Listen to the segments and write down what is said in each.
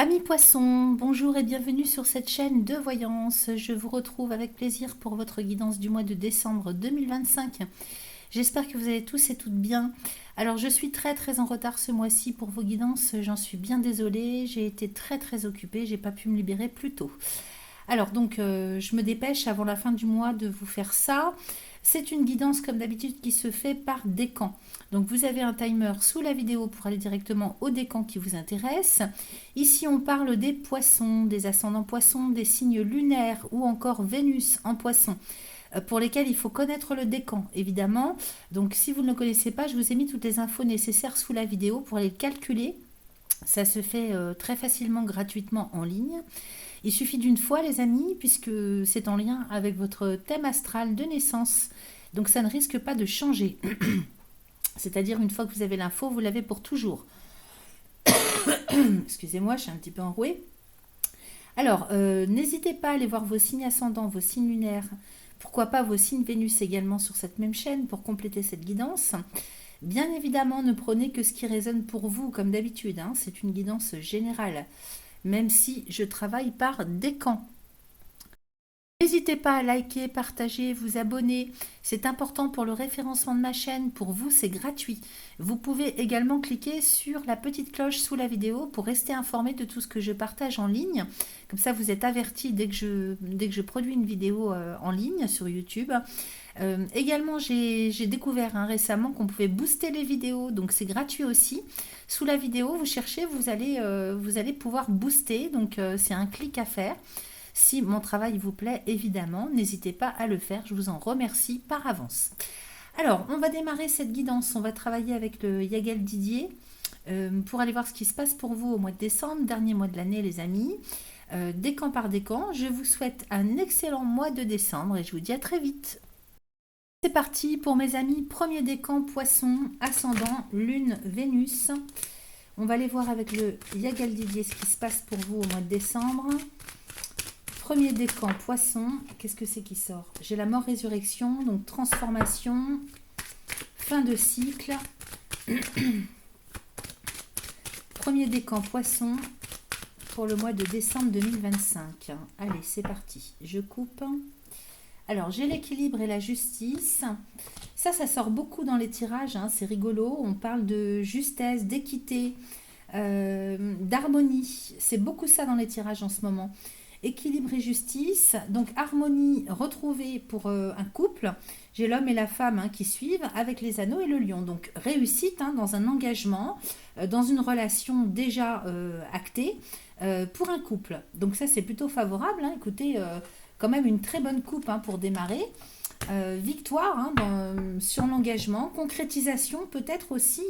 Amis poissons, bonjour et bienvenue sur cette chaîne de voyance. Je vous retrouve avec plaisir pour votre guidance du mois de décembre 2025. J'espère que vous allez tous et toutes bien. Alors je suis très en retard ce mois-ci pour vos guidances, j'en suis bien désolée, j'ai été très occupée, j'ai pas pu me libérer plus tôt. Alors donc je me dépêche avant la fin du mois de vous faire ça. C'est une guidance comme d'habitude qui se fait par décan. Donc vous avez un timer sous la vidéo pour aller directement au décan qui vous intéresse. Ici on parle des poissons, des ascendants poissons, des signes lunaires ou encore Vénus en poisson pour lesquels il faut connaître le décan, évidemment. Donc si vous ne le connaissez pas, je vous ai mis toutes les infos nécessaires sous la vidéo pour aller le calculer. Ça se fait très facilement, gratuitement en ligne. Il suffit d'une fois, les amis, puisque c'est en lien avec votre thème astral de naissance. Donc ça ne risque pas de changer. C'est-à-dire, une fois que vous avez l'info, vous l'avez pour toujours. Excusez-moi, je suis un petit peu enrouée. Alors, n'hésitez pas à aller voir vos signes ascendants, vos signes lunaires. Pourquoi pas vos signes Vénus également sur cette même chaîne pour compléter cette guidance. Bien évidemment, ne prenez que ce qui résonne pour vous, comme d'habitude. Hein, c'est une guidance générale, même si je travaille par décan. N'hésitez pas à liker, partager, vous abonner. C'est important pour le référencement de ma chaîne. Pour vous, c'est gratuit. Vous pouvez également cliquer sur la petite cloche sous la vidéo pour rester informé de tout ce que je partage en ligne. Comme ça, vous êtes averti dès que je produis une vidéo en ligne sur YouTube. Également, j'ai découvert récemment qu'on pouvait booster les vidéos, donc c'est gratuit aussi. Sous la vidéo, vous cherchez, vous allez pouvoir booster, donc c'est un clic à faire. Si mon travail vous plaît, évidemment, n'hésitez pas à le faire, je vous en remercie par avance. Alors, on va démarrer cette guidance, on va travailler avec le Yagel Didier pour aller voir ce qui se passe pour vous au mois de décembre, dernier mois de l'année les amis. Décan par décan, je vous souhaite un excellent mois de décembre et je vous dis à très vite. C'est parti pour mes amis, premier décan poisson, ascendant, lune, Vénus. On va aller voir avec le Yagel Didier ce qui se passe pour vous au mois de décembre. Premier décan poisson, qu'est-ce que c'est qui sort? J'ai la mort résurrection, donc transformation, fin de cycle. Premier décan poisson pour le mois de décembre 2025. Allez, c'est parti. Je coupe. Alors, j'ai l'équilibre et la justice. Ça sort beaucoup dans les tirages. Hein, c'est rigolo. On parle de justesse, d'équité, d'harmonie. C'est beaucoup ça dans les tirages en ce moment. Équilibre et justice, donc harmonie retrouvée pour un couple. J'ai l'homme et la femme qui suivent avec les anneaux et le lion. Donc réussite dans un engagement, dans une relation déjà actée pour un couple. Donc ça c'est plutôt favorable. Écoutez, quand même une très bonne coupe pour démarrer. Victoire sur l'engagement, concrétisation peut-être aussi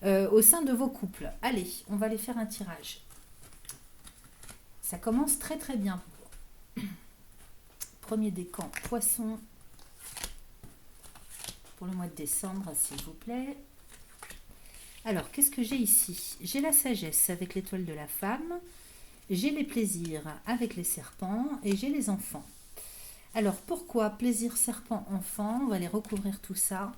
au sein de vos couples. Allez, on va aller faire un tirage. Ça commence très bien pour vous. Premier décan, poisson, pour le mois de décembre, s'il vous plaît. Alors, qu'est-ce que j'ai ici? J'ai la sagesse avec l'étoile de la femme, j'ai les plaisirs avec les serpents et j'ai les enfants. Alors, pourquoi plaisir, serpent, enfant? On va aller recouvrir tout ça.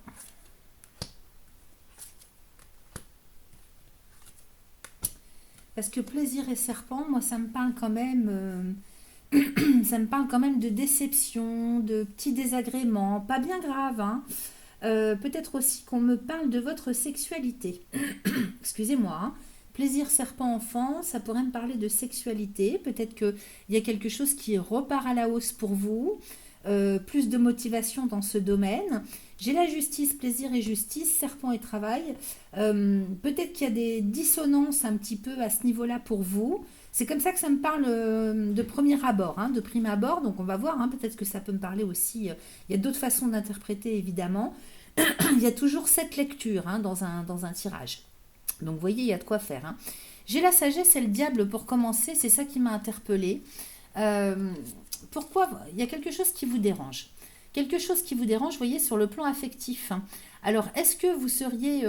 Parce que plaisir et serpent, moi, ça me parle quand même... ça me parle quand même de déception, de petits désagréments, pas bien graves. Peut-être aussi qu'on me parle de votre sexualité. Excusez-moi. Plaisir serpent enfant, ça pourrait me parler de sexualité. Peut-être qu'il y a quelque chose qui repart à la hausse pour vous. Plus de motivation dans ce domaine. J'ai la justice, plaisir et justice, serpent et travail. Peut-être qu'il y a des dissonances un petit peu à ce niveau-là pour vous. C'est comme ça que ça me parle de premier abord, de prime abord. Donc on va voir, peut-être que ça peut me parler aussi. Il y a d'autres façons d'interpréter, évidemment. Il y a toujours cette lecture dans un tirage. Donc vous voyez, il y a de quoi faire. J'ai la sagesse et le diable pour commencer. C'est ça qui m'a interpellée. Pourquoi? Il y a quelque chose qui vous dérange. Quelque chose qui vous dérange, vous voyez, sur le plan affectif. Alors, est-ce que vous seriez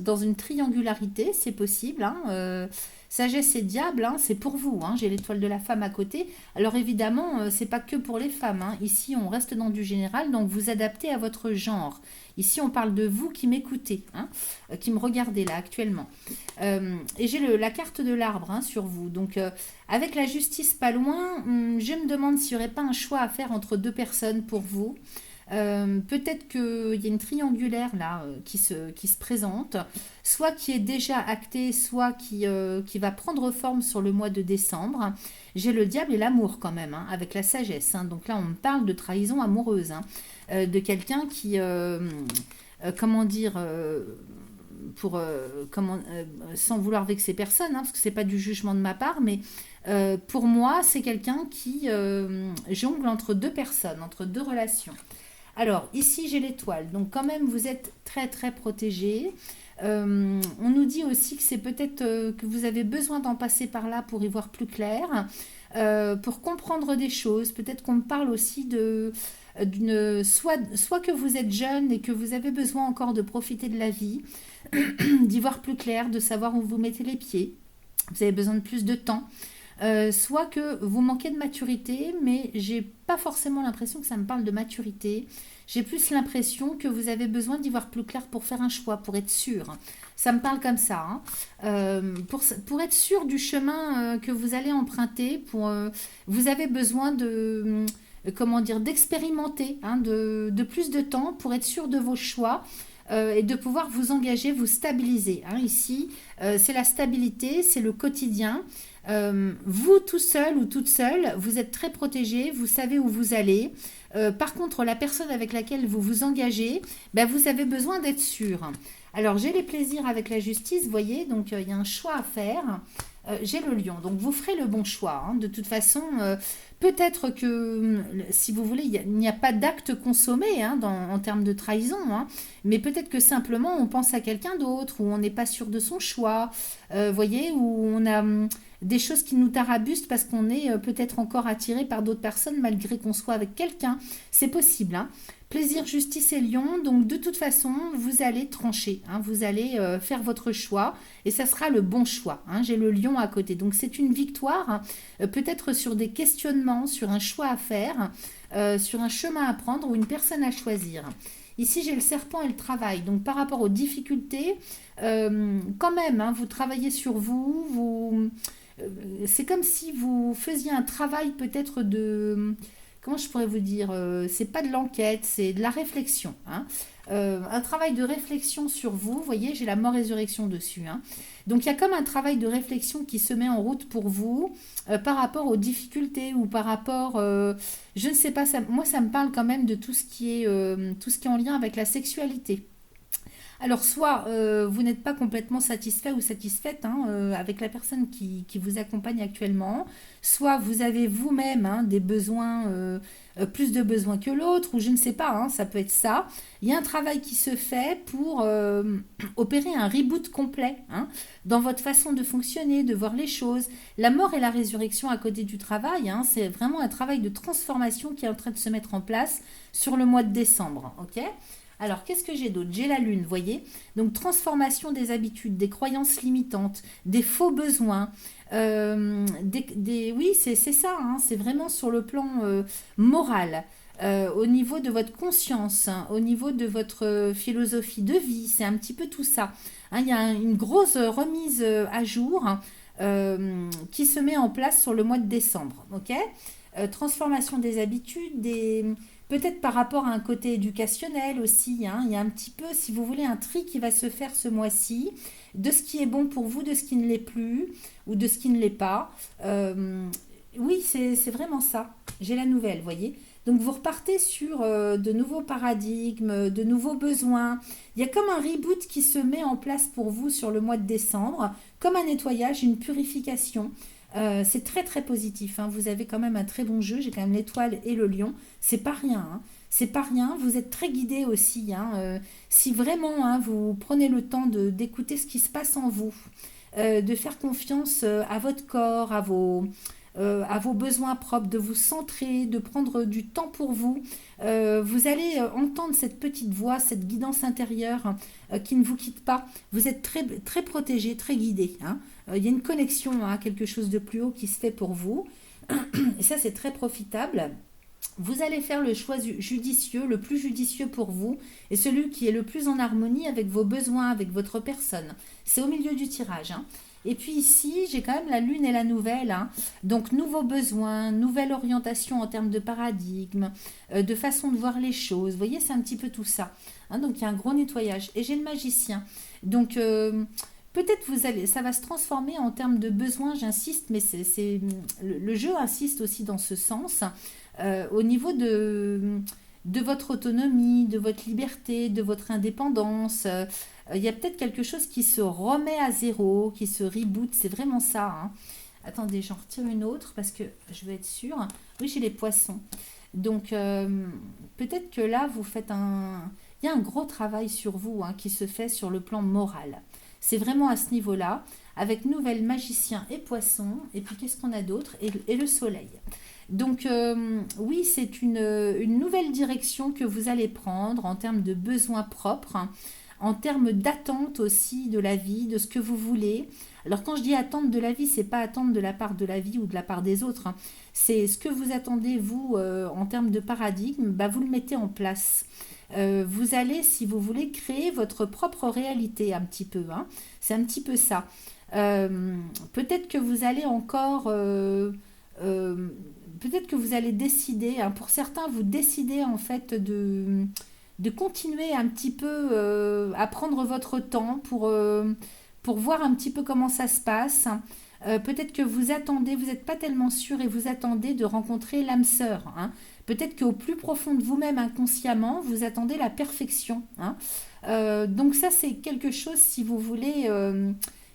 dans une triangularité? C'est possible, hein, sagesse et diable, hein, c'est pour vous, hein, j'ai l'étoile de la femme à côté. Alors évidemment, c'est pas que pour les femmes, hein. Ici, on reste dans du général, donc vous adaptez à votre genre. Ici, on parle de vous qui m'écoutez, hein, qui me regardez là actuellement. Et j'ai la carte de l'arbre, hein, sur vous. Donc, avec la justice pas loin, je me demande s'il n'y aurait pas un choix à faire entre deux personnes pour vous. Peut-être qu'il y a une triangulaire là qui se présente, soit qui est déjà actée, soit qui va prendre forme sur le mois de décembre. J'ai le diable et l'amour quand même, hein, avec la sagesse, hein. Donc là, on me parle de trahison amoureuse, hein, de quelqu'un qui, comment dire, sans vouloir vexer personne, hein, parce que c'est pas du jugement de ma part, mais pour moi, c'est quelqu'un qui jongle entre deux personnes, entre deux relations. Alors, ici, j'ai l'étoile. Donc, quand même, vous êtes très, très protégé. On nous dit aussi que c'est peut-être que vous avez besoin d'en passer par là pour y voir plus clair, pour comprendre des choses. Peut-être qu'on me parle aussi soit que vous êtes jeune et que vous avez besoin encore de profiter de la vie, d'y voir plus clair, de savoir où vous mettez les pieds. Vous avez besoin de plus de temps. Soit que vous manquez de maturité, mais j'ai pas forcément l'impression que ça me parle de maturité. J'ai plus l'impression que vous avez besoin d'y voir plus clair pour faire un choix, pour être sûr. Ça me parle comme ça, hein. Pour être sûr du chemin que vous allez emprunter, vous avez besoin comment dire, d'expérimenter, hein, de plus de temps pour être sûr de vos choix. Et de pouvoir vous engager, vous stabiliser, hein. Ici, c'est la stabilité, c'est le quotidien. Vous tout seul ou toute seule, vous êtes très protégé, vous savez où vous allez. Par contre, la personne avec laquelle vous vous engagez, ben, vous avez besoin d'être sûr. Alors, j'ai les plaisirs avec la justice, vous voyez, donc il y a un choix à faire. J'ai le lion, donc vous ferez le bon choix, hein. De toute façon, peut-être que, si vous voulez, il n'y a pas d'acte consommé, hein, en termes de trahison, hein, mais peut-être que simplement on pense à quelqu'un d'autre, ou on n'est pas sûr de son choix, voyez, ou on a des choses qui nous tarabustent parce qu'on est peut-être encore attiré par d'autres personnes malgré qu'on soit avec quelqu'un. C'est possible, hein. Plaisir, justice et lion, donc de toute façon, vous allez trancher, hein, vous allez faire votre choix et ça sera le bon choix, hein. J'ai le lion à côté, donc c'est une victoire, hein, peut-être sur des questionnements, sur un choix à faire, sur un chemin à prendre ou une personne à choisir. Ici, j'ai le serpent et le travail. Donc, par rapport aux difficultés, quand même, hein, vous travaillez sur c'est comme si vous faisiez un travail peut-être de... Comment je pourrais vous dire, c'est pas de l'enquête, c'est de la réflexion, hein. Un travail de réflexion sur vous. Vous voyez, j'ai la mort-résurrection dessus, hein. Donc il y a comme un travail de réflexion qui se met en route pour vous par rapport aux difficultés ou par rapport, je ne sais pas, moi ça me parle quand même de tout ce qui est en lien avec la sexualité. Alors, soit vous n'êtes pas complètement satisfait ou satisfaite, hein, avec la personne qui vous accompagne actuellement, soit vous avez vous-même, hein, des besoins, plus de besoins que l'autre, ou je ne sais pas, hein, ça peut être ça. Il y a un travail qui se fait pour opérer un reboot complet, hein, dans votre façon de fonctionner, de voir les choses. La mort et la résurrection à côté du travail, hein, c'est vraiment un travail de transformation qui est en train de se mettre en place sur le mois de décembre. Ok. Alors, qu'est-ce que j'ai d'autre? J'ai la lune, voyez. Donc, transformation des habitudes, des croyances limitantes, des faux besoins. Oui, c'est ça, hein, c'est vraiment sur le plan moral, au niveau de votre conscience, hein, au niveau de votre philosophie de vie. C'est un petit peu tout ça, hein. Il y a une grosse remise à jour, hein, qui se met en place sur le mois de décembre. Ok. Transformation des habitudes, peut-être par rapport à un côté éducationnel aussi, hein. Il y a un petit peu, si vous voulez, un tri qui va se faire ce mois-ci de ce qui est bon pour vous, de ce qui ne l'est plus ou de ce qui ne l'est pas. Oui, c'est vraiment ça. J'ai la nouvelle, voyez. Donc vous repartez sur de nouveaux paradigmes, de nouveaux besoins. Il y a comme un reboot qui se met en place pour vous sur le mois de décembre, comme un nettoyage, une purification. C'est très très positif, hein. Vous avez quand même un très bon jeu. J'ai quand même l'étoile et le lion. C'est pas rien, hein. C'est pas rien. Vous êtes très guidé aussi, hein. Si vraiment, hein, vous prenez le temps d'écouter ce qui se passe en vous, de faire confiance à votre corps, à vos besoins propres, de vous centrer, de prendre du temps pour vous. Vous allez entendre cette petite voix, cette guidance intérieure qui ne vous quitte pas. Vous êtes très, très protégé, très guidé, hein. Il y a une connexion à quelque chose de plus haut qui se fait pour vous. Et ça, c'est très profitable. Vous allez faire le choix judicieux, le plus judicieux pour vous, et celui qui est le plus en harmonie avec vos besoins, avec votre personne. C'est au milieu du tirage, hein. Et puis ici, j'ai quand même la lune et la nouvelle, hein. Donc nouveaux besoins, nouvelle orientation en termes de paradigme, de façon de voir les choses. Vous voyez, c'est un petit peu tout ça, hein. Donc il y a un gros nettoyage. Et j'ai le magicien. Donc peut-être vous allez, ça va se transformer en termes de besoins, j'insiste, mais le jeu insiste aussi dans ce sens. Au niveau de votre autonomie, de votre liberté, de votre indépendance. Il y a peut-être quelque chose qui se remet à zéro, qui se reboot, c'est vraiment ça, hein. Attendez, j'en retire une autre parce que je veux être sûre. Oui, j'ai les poissons. Donc, peut-être que là, vous faites un... Il y a un gros travail sur vous, hein, qui se fait sur le plan moral. C'est vraiment à ce niveau-là, avec nouvelle magicien et poisson. Et puis, qu'est-ce qu'on a d'autre et le soleil. Donc oui, c'est une nouvelle direction que vous allez prendre en termes de besoins propres, hein, en termes d'attente aussi de la vie, de ce que vous voulez. Alors quand je dis attente de la vie, c'est pas attente de la part de la vie ou de la part des autres, hein. C'est ce que vous attendez vous en termes de paradigme, bah, vous le mettez en place. Vous allez, si vous voulez, créer votre propre réalité un petit peu, hein. C'est un petit peu ça. Euh, peut-être que vous allez encore euh, peut-être que vous allez décider, hein, pour certains, vous décidez en fait de continuer un petit peu à prendre votre temps pour voir un petit peu comment ça se passe. Peut-être que vous attendez, vous n'êtes pas tellement sûr et vous attendez de rencontrer l'âme sœur, hein. Peut-être qu'au plus profond de vous-même, inconsciemment, vous attendez la perfection, hein. Donc ça, c'est quelque chose, si vous voulez,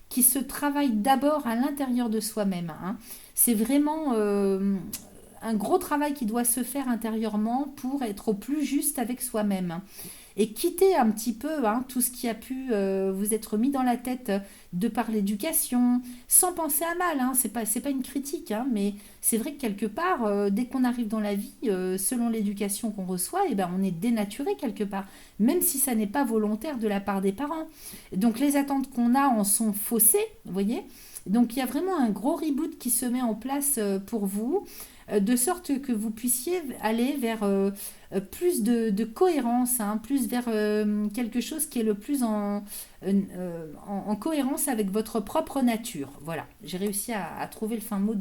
qui se travaille d'abord à l'intérieur de soi-même, hein. C'est vraiment un gros travail qui doit se faire intérieurement pour être au plus juste avec soi-même et quitter un petit peu, hein, tout ce qui a pu vous être mis dans la tête de par l'éducation, sans penser à mal, hein, c'est pas une critique, hein, mais c'est vrai que quelque part, dès qu'on arrive dans la vie, selon l'éducation qu'on reçoit, eh ben, on est dénaturé quelque part, même si ça n'est pas volontaire de la part des parents. Donc les attentes qu'on a en sont faussées, vous voyez. Donc il y a vraiment un gros reboot qui se met en place pour vous, de sorte que vous puissiez aller vers plus de cohérence, hein, plus vers quelque chose qui est le plus en cohérence avec votre propre nature. Voilà, j'ai réussi à trouver le fin mot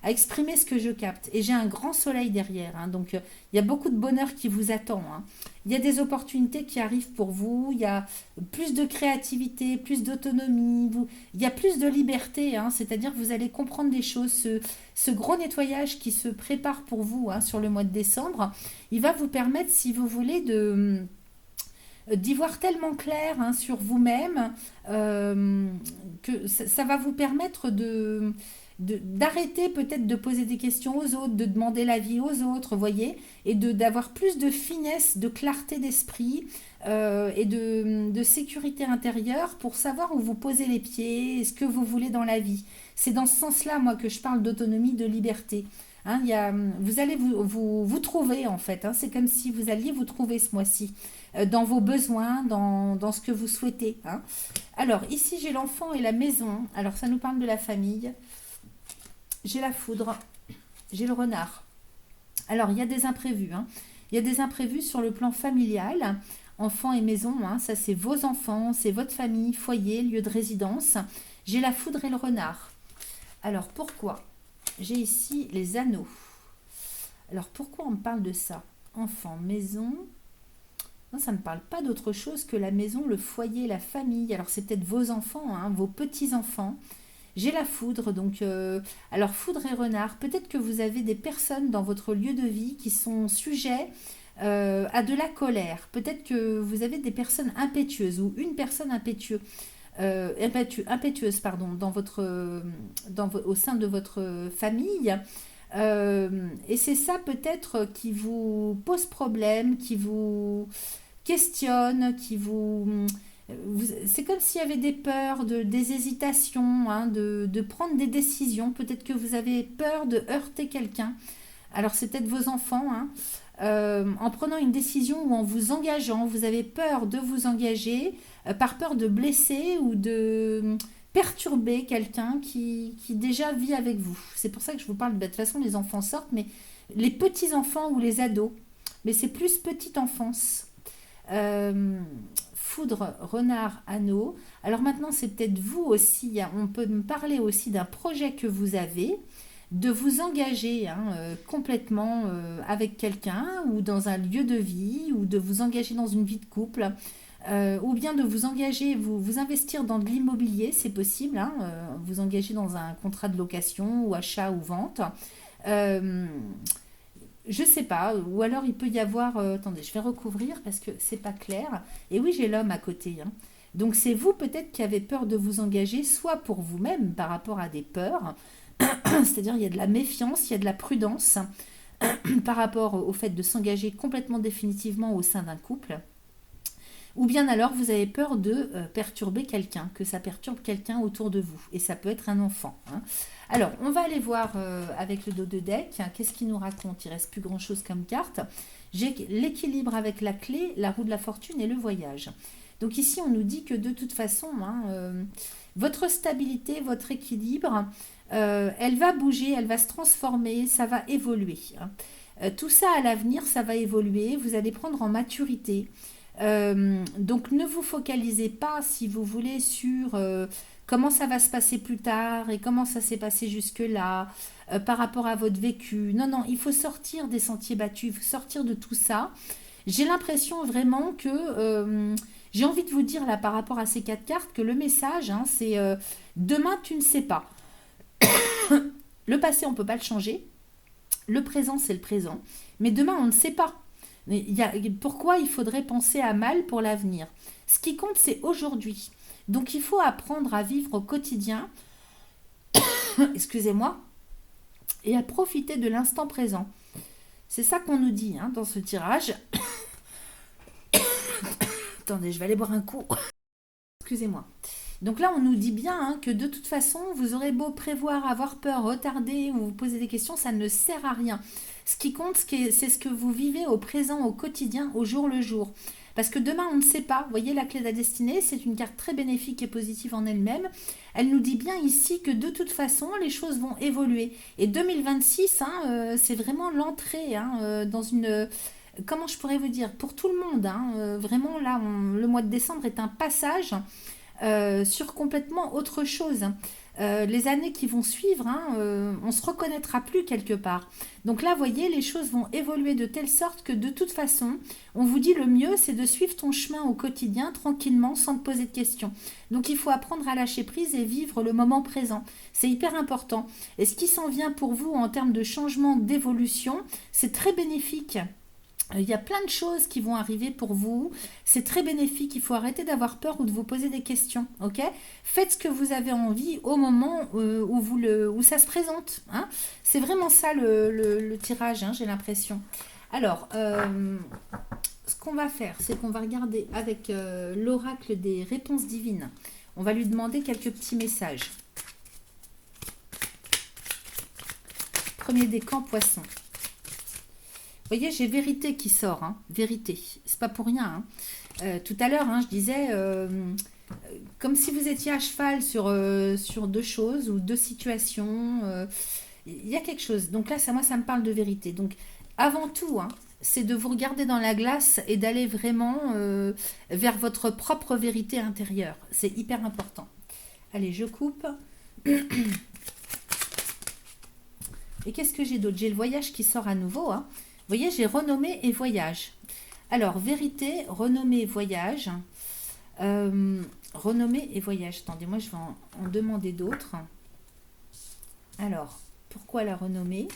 à exprimer ce que je capte. Et j'ai un grand soleil derrière, hein, donc il y a beaucoup de bonheur qui vous attend, hein. Il y a des opportunités qui arrivent pour vous, il y a plus de créativité, plus d'autonomie, il y a plus de liberté, hein, c'est-à-dire que vous allez comprendre des choses. Ce gros nettoyage qui se prépare pour vous, hein, sur le mois de décembre, il va vous permettre, si vous voulez, d'y voir tellement clair, hein, sur vous-même, que ça va vous permettre d'arrêter peut-être de poser des questions aux autres, de demander l'avis aux autres, voyez, et d'avoir plus de finesse, de clarté d'esprit et de sécurité intérieure pour savoir où vous posez les pieds et ce que vous voulez dans la vie. C'est dans ce sens-là, moi, que je parle d'autonomie, de liberté. Hein, vous allez vous trouver, en fait, hein. C'est comme si vous alliez vous trouver ce mois-ci, dans vos besoins, dans ce que vous souhaitez, hein. Alors, ici, j'ai l'enfant et la maison. Alors, ça nous parle de la famille. J'ai la foudre, j'ai le renard. Alors, il y a des imprévus, hein. Il y a des imprévus sur le plan familial, enfants et maison, hein. Ça, c'est vos enfants, c'est votre famille, foyer, lieu de résidence. J'ai la foudre et le renard. Alors, pourquoi? J'ai ici les anneaux. Alors, pourquoi on me parle de ça? Enfant, maison. Non, ça ne me parle pas d'autre chose que la maison, le foyer, la famille. Alors, c'est peut-être vos enfants, hein, vos petits-enfants. J'ai la foudre, donc alors foudre et renard, peut-être que vous avez des personnes dans votre lieu de vie qui sont sujets à de la colère. Peut-être que vous avez des personnes impétueuses ou une personne impétueuse pardon, au sein de votre famille. Et c'est ça peut-être qui vous pose problème, qui vous questionne, C'est comme s'il y avait des peurs, des hésitations, hein, de prendre des décisions. Peut-être que vous avez peur de heurter quelqu'un. Alors c'est peut-être vos enfants, hein. En prenant une décision ou en vous engageant, vous avez peur de vous engager par peur de blesser ou de perturber quelqu'un qui déjà vit avec vous. C'est pour ça que je vous parle, de toute façon les enfants sortent, mais les petits-enfants ou les ados, mais c'est plus petite enfance. Euh, Foudre, renard, anneau. Alors maintenant, c'est peut-être vous aussi, hein, on peut me parler aussi d'un projet que vous avez, de vous engager, hein, complètement avec quelqu'un ou dans un lieu de vie, ou de vous engager dans une vie de couple, ou bien de vous engager, vous investir dans de l'immobilier, c'est possible, hein, vous engager dans un contrat de location ou achat ou vente. Euh, je sais pas, ou alors il peut y avoir. Attendez, je vais recouvrir parce que c'est pas clair. Et oui, j'ai l'homme à côté, hein. Donc c'est vous peut-être qui avez peur de vous engager, soit pour vous-même par rapport à des peurs, c'est-à-dire il y a de la méfiance, il y a de la prudence par rapport au fait de s'engager complètement définitivement au sein d'un couple. Ou bien alors vous avez peur de perturber quelqu'un, que ça perturbe quelqu'un autour de vous. Et ça peut être un enfant, hein. Alors, on va aller voir avec le dos de deck. Qu'est-ce qu'il nous raconte? Il reste plus grand-chose comme carte. J'ai l'équilibre avec la clé, la roue de la fortune et le voyage. Donc ici, on nous dit que de toute façon, hein, votre stabilité, votre équilibre, elle va bouger, elle va se transformer, ça va évoluer, hein. Tout ça à l'avenir, ça va évoluer. Vous allez prendre en maturité. Donc ne vous focalisez pas, si vous voulez, sur comment ça va se passer plus tard et comment ça s'est passé jusque-là par rapport à votre vécu. Non, non, il faut sortir des sentiers battus, il faut sortir de tout ça. J'ai l'impression vraiment que j'ai envie de vous dire là par rapport à ces quatre cartes que le message, hein, c'est demain tu ne sais pas. Le passé on ne peut pas le changer, le présent c'est le présent, mais demain on ne sait pas. Mais pourquoi il faudrait penser à mal pour l'avenir? Ce qui compte, c'est aujourd'hui. Donc il faut apprendre à vivre au quotidien, excusez-moi, et à profiter de l'instant présent. C'est ça qu'on nous dit, hein, dans ce tirage. Attendez, je vais aller boire un coup. Excusez-moi. Donc là, on nous dit bien, hein, que de toute façon, vous aurez beau prévoir, avoir peur, retarder ou vous poser des questions, ça ne sert à rien. Ce qui compte, c'est ce que vous vivez au présent, au quotidien, au jour le jour. Parce que demain, on ne sait pas. Vous voyez, la clé de la destinée, c'est une carte très bénéfique et positive en elle-même. Elle nous dit bien ici que de toute façon, les choses vont évoluer. Et 2026, hein, c'est vraiment l'entrée, hein, dans une... Comment je pourrais vous dire? Pour tout le monde, hein, vraiment, là, le mois de décembre est un passage sur complètement autre chose. Les années qui vont suivre, hein, on se reconnaîtra plus quelque part. Donc là, vous voyez, les choses vont évoluer de telle sorte que de toute façon, on vous dit le mieux, c'est de suivre ton chemin au quotidien, tranquillement, sans te poser de questions. Donc il faut apprendre à lâcher prise et vivre le moment présent. C'est hyper important. Et ce qui s'en vient pour vous en termes de changement, d'évolution, c'est très bénéfique. Il y a plein de choses qui vont arriver pour vous. C'est très bénéfique. Il faut arrêter d'avoir peur ou de vous poser des questions. Ok? Faites ce que vous avez envie au moment où ça se présente, hein. C'est vraiment ça le tirage, hein, j'ai l'impression. Alors, ce qu'on va faire, c'est qu'on va regarder avec l'oracle des réponses divines. On va lui demander quelques petits messages. Premier décan, poisson. Vous voyez, j'ai vérité qui sort, hein. Vérité. C'est pas pour rien, hein. Tout à l'heure, hein, je disais, comme si vous étiez à cheval sur deux choses ou deux situations. Il y a quelque chose. Donc là, moi, ça me parle de vérité. Donc, avant tout, hein, c'est de vous regarder dans la glace et d'aller vraiment vers votre propre vérité intérieure. C'est hyper important. Allez, je coupe. Et qu'est-ce que j'ai d'autre? J'ai le voyage qui sort à nouveau, hein. Vous voyez, j'ai renommé et voyage. Alors, vérité, renommé, voyage. Renommé et voyage. Attendez, moi, je vais en demander d'autres. Alors, pourquoi la renommée?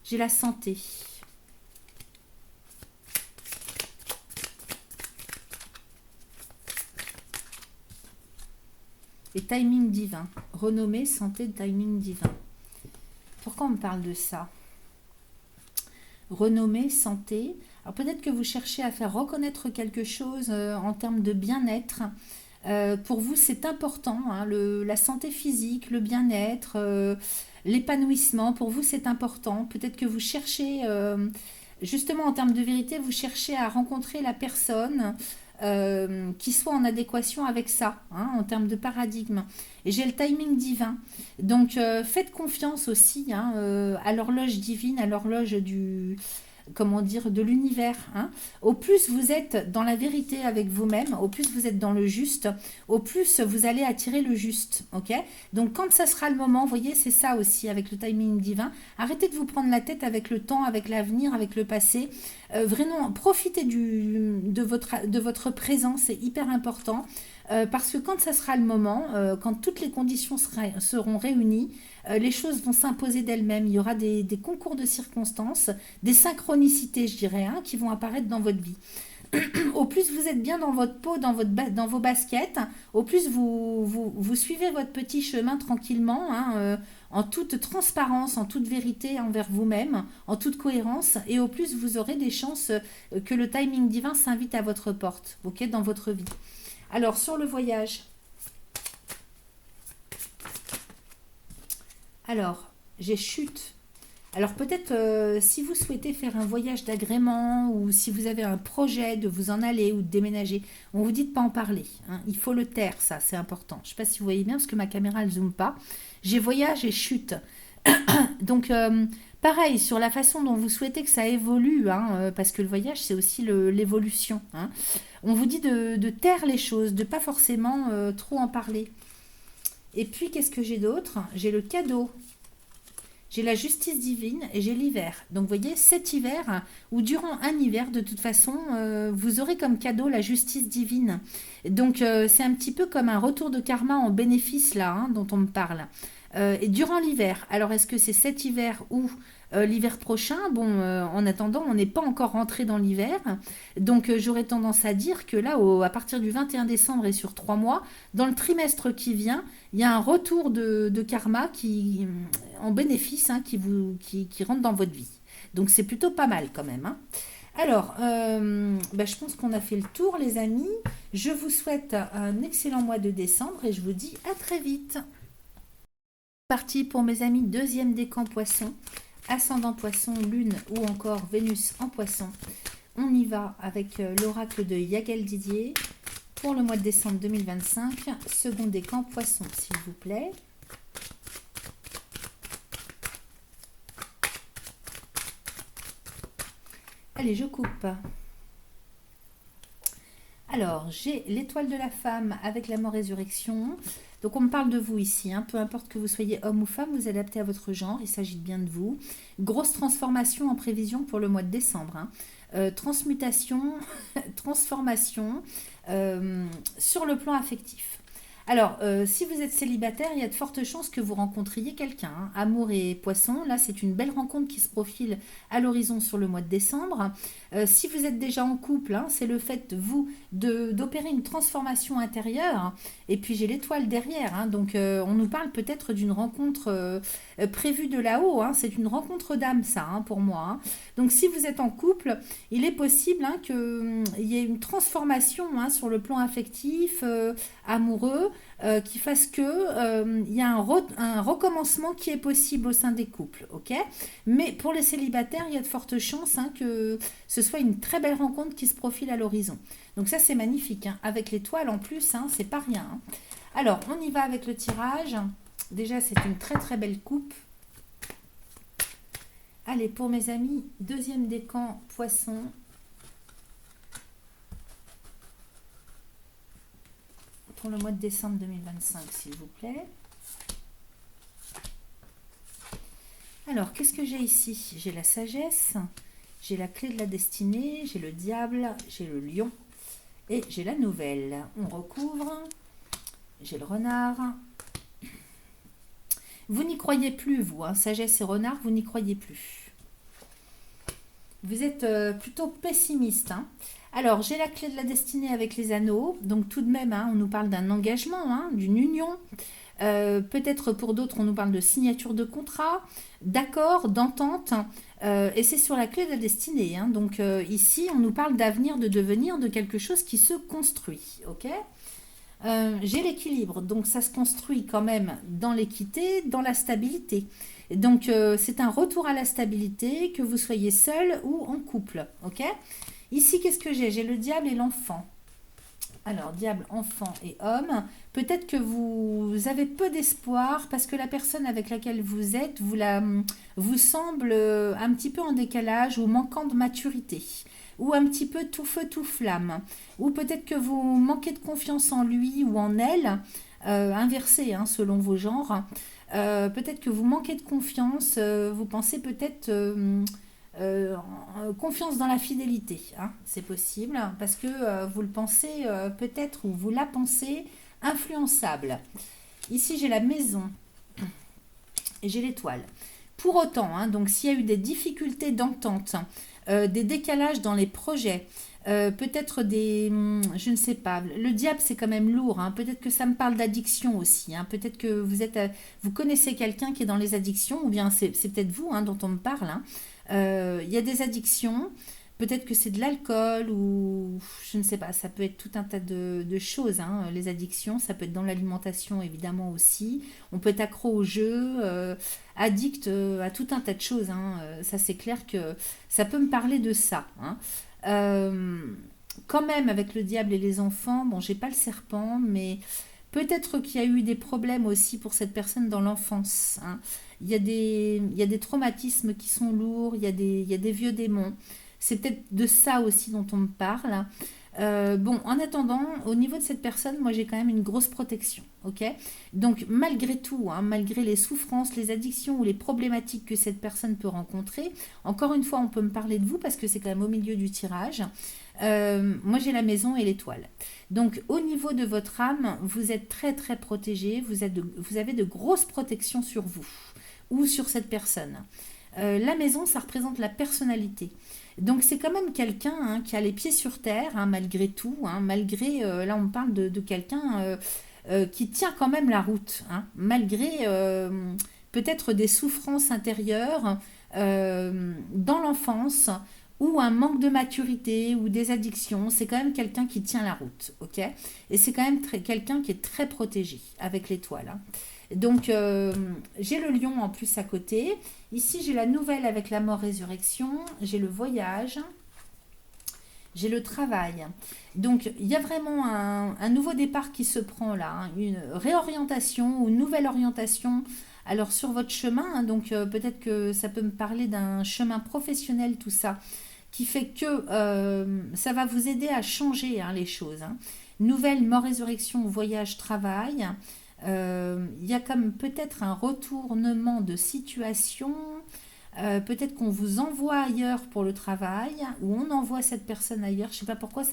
J'ai la santé. Et timing divin. Renommée, santé, timing divin. Pourquoi on me parle de ça? Renommée, santé. Alors peut-être que vous cherchez à faire reconnaître quelque chose en termes de bien-être. Pour vous, c'est important, hein, la santé physique, le bien-être, l'épanouissement, pour vous, c'est important. Peut-être que vous cherchez, justement en termes de vérité, vous cherchez à rencontrer la personne qui soit en adéquation avec ça, hein, en termes de paradigme. Et j'ai le timing divin. Donc faites confiance aussi, hein, à l'horloge divine, à l'horloge du, comment dire, de l'univers, hein. Au plus vous êtes dans la vérité avec vous-même, au plus vous êtes dans le juste, au plus vous allez attirer le juste, ok? Donc quand ça sera le moment, vous voyez, c'est ça aussi avec le timing divin. Arrêtez de vous prendre la tête avec le temps, avec l'avenir, avec le passé. Vraiment, profitez de votre présent, c'est hyper important. Parce que quand ça sera le moment, quand toutes les conditions seront réunies, les choses vont s'imposer d'elles-mêmes. Il y aura des concours de circonstances, des synchronicités, je dirais, hein, qui vont apparaître dans votre vie. Au plus vous êtes bien dans votre peau, dans vos baskets, au plus vous suivez votre petit chemin tranquillement, hein, en toute transparence, en toute vérité envers vous-même, en toute cohérence, et au plus vous aurez des chances que le timing divin s'invite à votre porte, ok, dans votre vie. Alors, sur le voyage, alors, j'ai chute. Alors peut-être si vous souhaitez faire un voyage d'agrément ou si vous avez un projet de vous en aller ou de déménager, on vous dit de ne pas en parler, hein. Il faut le taire, ça, c'est important. Je ne sais pas si vous voyez bien parce que ma caméra ne zoome pas. J'ai voyage et chute. Donc pareil, sur la façon dont vous souhaitez que ça évolue, hein, parce que le voyage, c'est aussi l'évolution, hein. On vous dit de taire les choses, de pas forcément trop en parler. Et puis, qu'est-ce que j'ai d'autre? J'ai le cadeau. J'ai la justice divine et j'ai l'hiver. Donc vous voyez, cet hiver, ou durant un hiver, de toute façon, vous aurez comme cadeau la justice divine. Donc c'est un petit peu comme un retour de karma en bénéfice là, hein, dont on me parle. Et durant l'hiver, alors est-ce que c'est cet hiver ou l'hiver prochain? Bon, en attendant, on n'est pas encore rentré dans l'hiver. Donc j'aurais tendance à dire que là, à partir du 21 décembre et sur 3 mois, dans le trimestre qui vient, il y a un retour de karma en bénéfice, hein, qui rentre dans votre vie. Donc c'est plutôt pas mal quand même, hein. Alors, je pense qu'on a fait le tour, les amis. Je vous souhaite un excellent mois de décembre et je vous dis à très vite. Parti pour mes amis, deuxième décan poisson, ascendant poisson, lune ou encore Vénus en poisson. On y va avec l'oracle de Yagel Didier pour le mois de décembre 2025, second décan poisson, s'il vous plaît. Allez, je coupe. Alors, j'ai l'étoile de la femme avec la mort-résurrection. Donc, on me parle de vous ici, hein. Peu importe que vous soyez homme ou femme, vous adaptez à votre genre. Il s'agit bien de vous. Grosse transformation en prévision pour le mois de décembre, hein. Transmutation, transformation sur le plan affectif. Alors, si vous êtes célibataire, il y a de fortes chances que vous rencontriez quelqu'un, hein. Amour et poisson, là, c'est une belle rencontre qui se profile à l'horizon sur le mois de décembre. Si vous êtes déjà en couple, hein, c'est le fait, vous, d'opérer une transformation intérieure. Et puis, j'ai l'étoile derrière, hein, donc on nous parle peut-être d'une rencontre prévue de là-haut, hein. C'est une rencontre d'âme, ça, hein, pour moi, hein. Donc, si vous êtes en couple, il est possible, hein, qu'il y ait une transformation, hein, sur le plan affectif, amoureux, qui fasse que il y a un recommencement qui est possible au sein des couples, ok? Mais pour les célibataires, il y a de fortes chances, hein, que ce soit une très belle rencontre qui se profile à l'horizon. Donc ça, c'est magnifique, hein. Avec l'étoile en plus, hein, c'est pas rien, hein. Alors, on y va avec le tirage. Déjà, c'est une très très belle coupe. Allez, pour mes amis, deuxième décan poisson. Pour le mois de décembre 2025, s'il vous plaît. Alors, qu'est-ce que j'ai ici? J'ai la sagesse, j'ai la clé de la destinée, j'ai le diable, j'ai le lion et j'ai la nouvelle. On recouvre, j'ai le renard. Vous n'y croyez plus, vous, hein, sagesse et renard, vous n'y croyez plus. Vous êtes plutôt pessimiste, hein. Alors, j'ai la clé de la destinée avec les anneaux. Donc, tout de même, hein, on nous parle d'un engagement, hein, d'une union. Peut-être pour d'autres, on nous parle de signature de contrat, d'accord, d'entente. Et c'est sur la clé de la destinée, hein. Donc, ici, on nous parle d'avenir, de devenir, de quelque chose qui se construit. Ok. J'ai l'équilibre, donc ça se construit quand même dans l'équité, dans la stabilité. Donc c'est un retour à la stabilité, que vous soyez seul ou en couple. Ok. Ici, qu'est-ce que j'ai? J'ai le diable et l'enfant. Alors, diable, enfant et homme, peut-être que vous avez peu d'espoir parce que la personne avec laquelle vous êtes vous semble un petit peu en décalage ou manquant de maturité, ou un petit peu tout feu, tout flamme, ou peut-être que vous manquez de confiance en lui ou en elle, inversé hein, selon vos genres. Peut-être que vous manquez de confiance, vous pensez peut-être confiance dans la fidélité, hein, c'est possible, parce que vous le pensez peut-être ou vous la pensez influençable. Ici, j'ai la maison et j'ai l'étoile. Pour autant, hein, donc s'il y a eu des difficultés d'entente, des décalages dans les projets, peut-être je ne sais pas, le diable c'est quand même lourd, hein. Peut-être que ça me parle d'addiction aussi, hein. Peut-être que vous connaissez quelqu'un qui est dans les addictions, ou bien c'est peut-être vous hein, dont on me parle, hein. Il y a des addictions, peut-être que c'est de l'alcool ou je ne sais pas, ça peut être tout un tas de choses, hein. Les addictions, ça peut être dans l'alimentation évidemment aussi. On peut être accro au jeu, addict à tout un tas de choses, hein. Ça c'est clair que ça peut me parler de ça, hein. Euh, Quand même avec le diable et les enfants, bon j'ai pas le serpent, mais peut-être qu'il y a eu des problèmes aussi pour cette personne dans l'enfance, hein. Il y a des traumatismes qui sont lourds, il y a des vieux démons. C'est peut-être de ça aussi dont on me parle. Bon, en attendant, au niveau de cette personne, moi j'ai quand même une grosse protection, ok. Donc malgré tout, hein, malgré les souffrances, les addictions ou les problématiques que cette personne peut rencontrer, encore une fois, on peut me parler de vous parce que c'est quand même au milieu du tirage. Moi j'ai la maison et l'étoile. Donc au niveau de votre âme, vous êtes très très protégé, vous avez de grosses protections sur vous ou sur cette personne. La maison, ça représente la personnalité. Donc c'est quand même quelqu'un hein, qui a les pieds sur terre, hein, malgré tout, hein, malgré, là on parle de quelqu'un qui tient quand même la route, hein, malgré peut-être des souffrances intérieures dans l'enfance ou un manque de maturité ou des addictions, c'est quand même quelqu'un qui tient la route, ok. Et c'est quand même quelqu'un qui est très protégé avec l'étoile, hein. Donc, j'ai le lion en plus à côté. Ici, j'ai la nouvelle avec la mort-résurrection. J'ai le voyage. J'ai le travail. Donc, il y a vraiment un nouveau départ qui se prend là, hein, une réorientation ou une nouvelle orientation. Alors, sur votre chemin, hein, donc peut-être que ça peut me parler d'un chemin professionnel, tout ça, qui fait que ça va vous aider à changer hein, les choses, hein. Nouvelle mort-résurrection, voyage, travail. Il y a comme peut-être un retournement de situation, peut-être qu'on vous envoie ailleurs pour le travail, ou on envoie cette personne ailleurs. Je sais pas pourquoi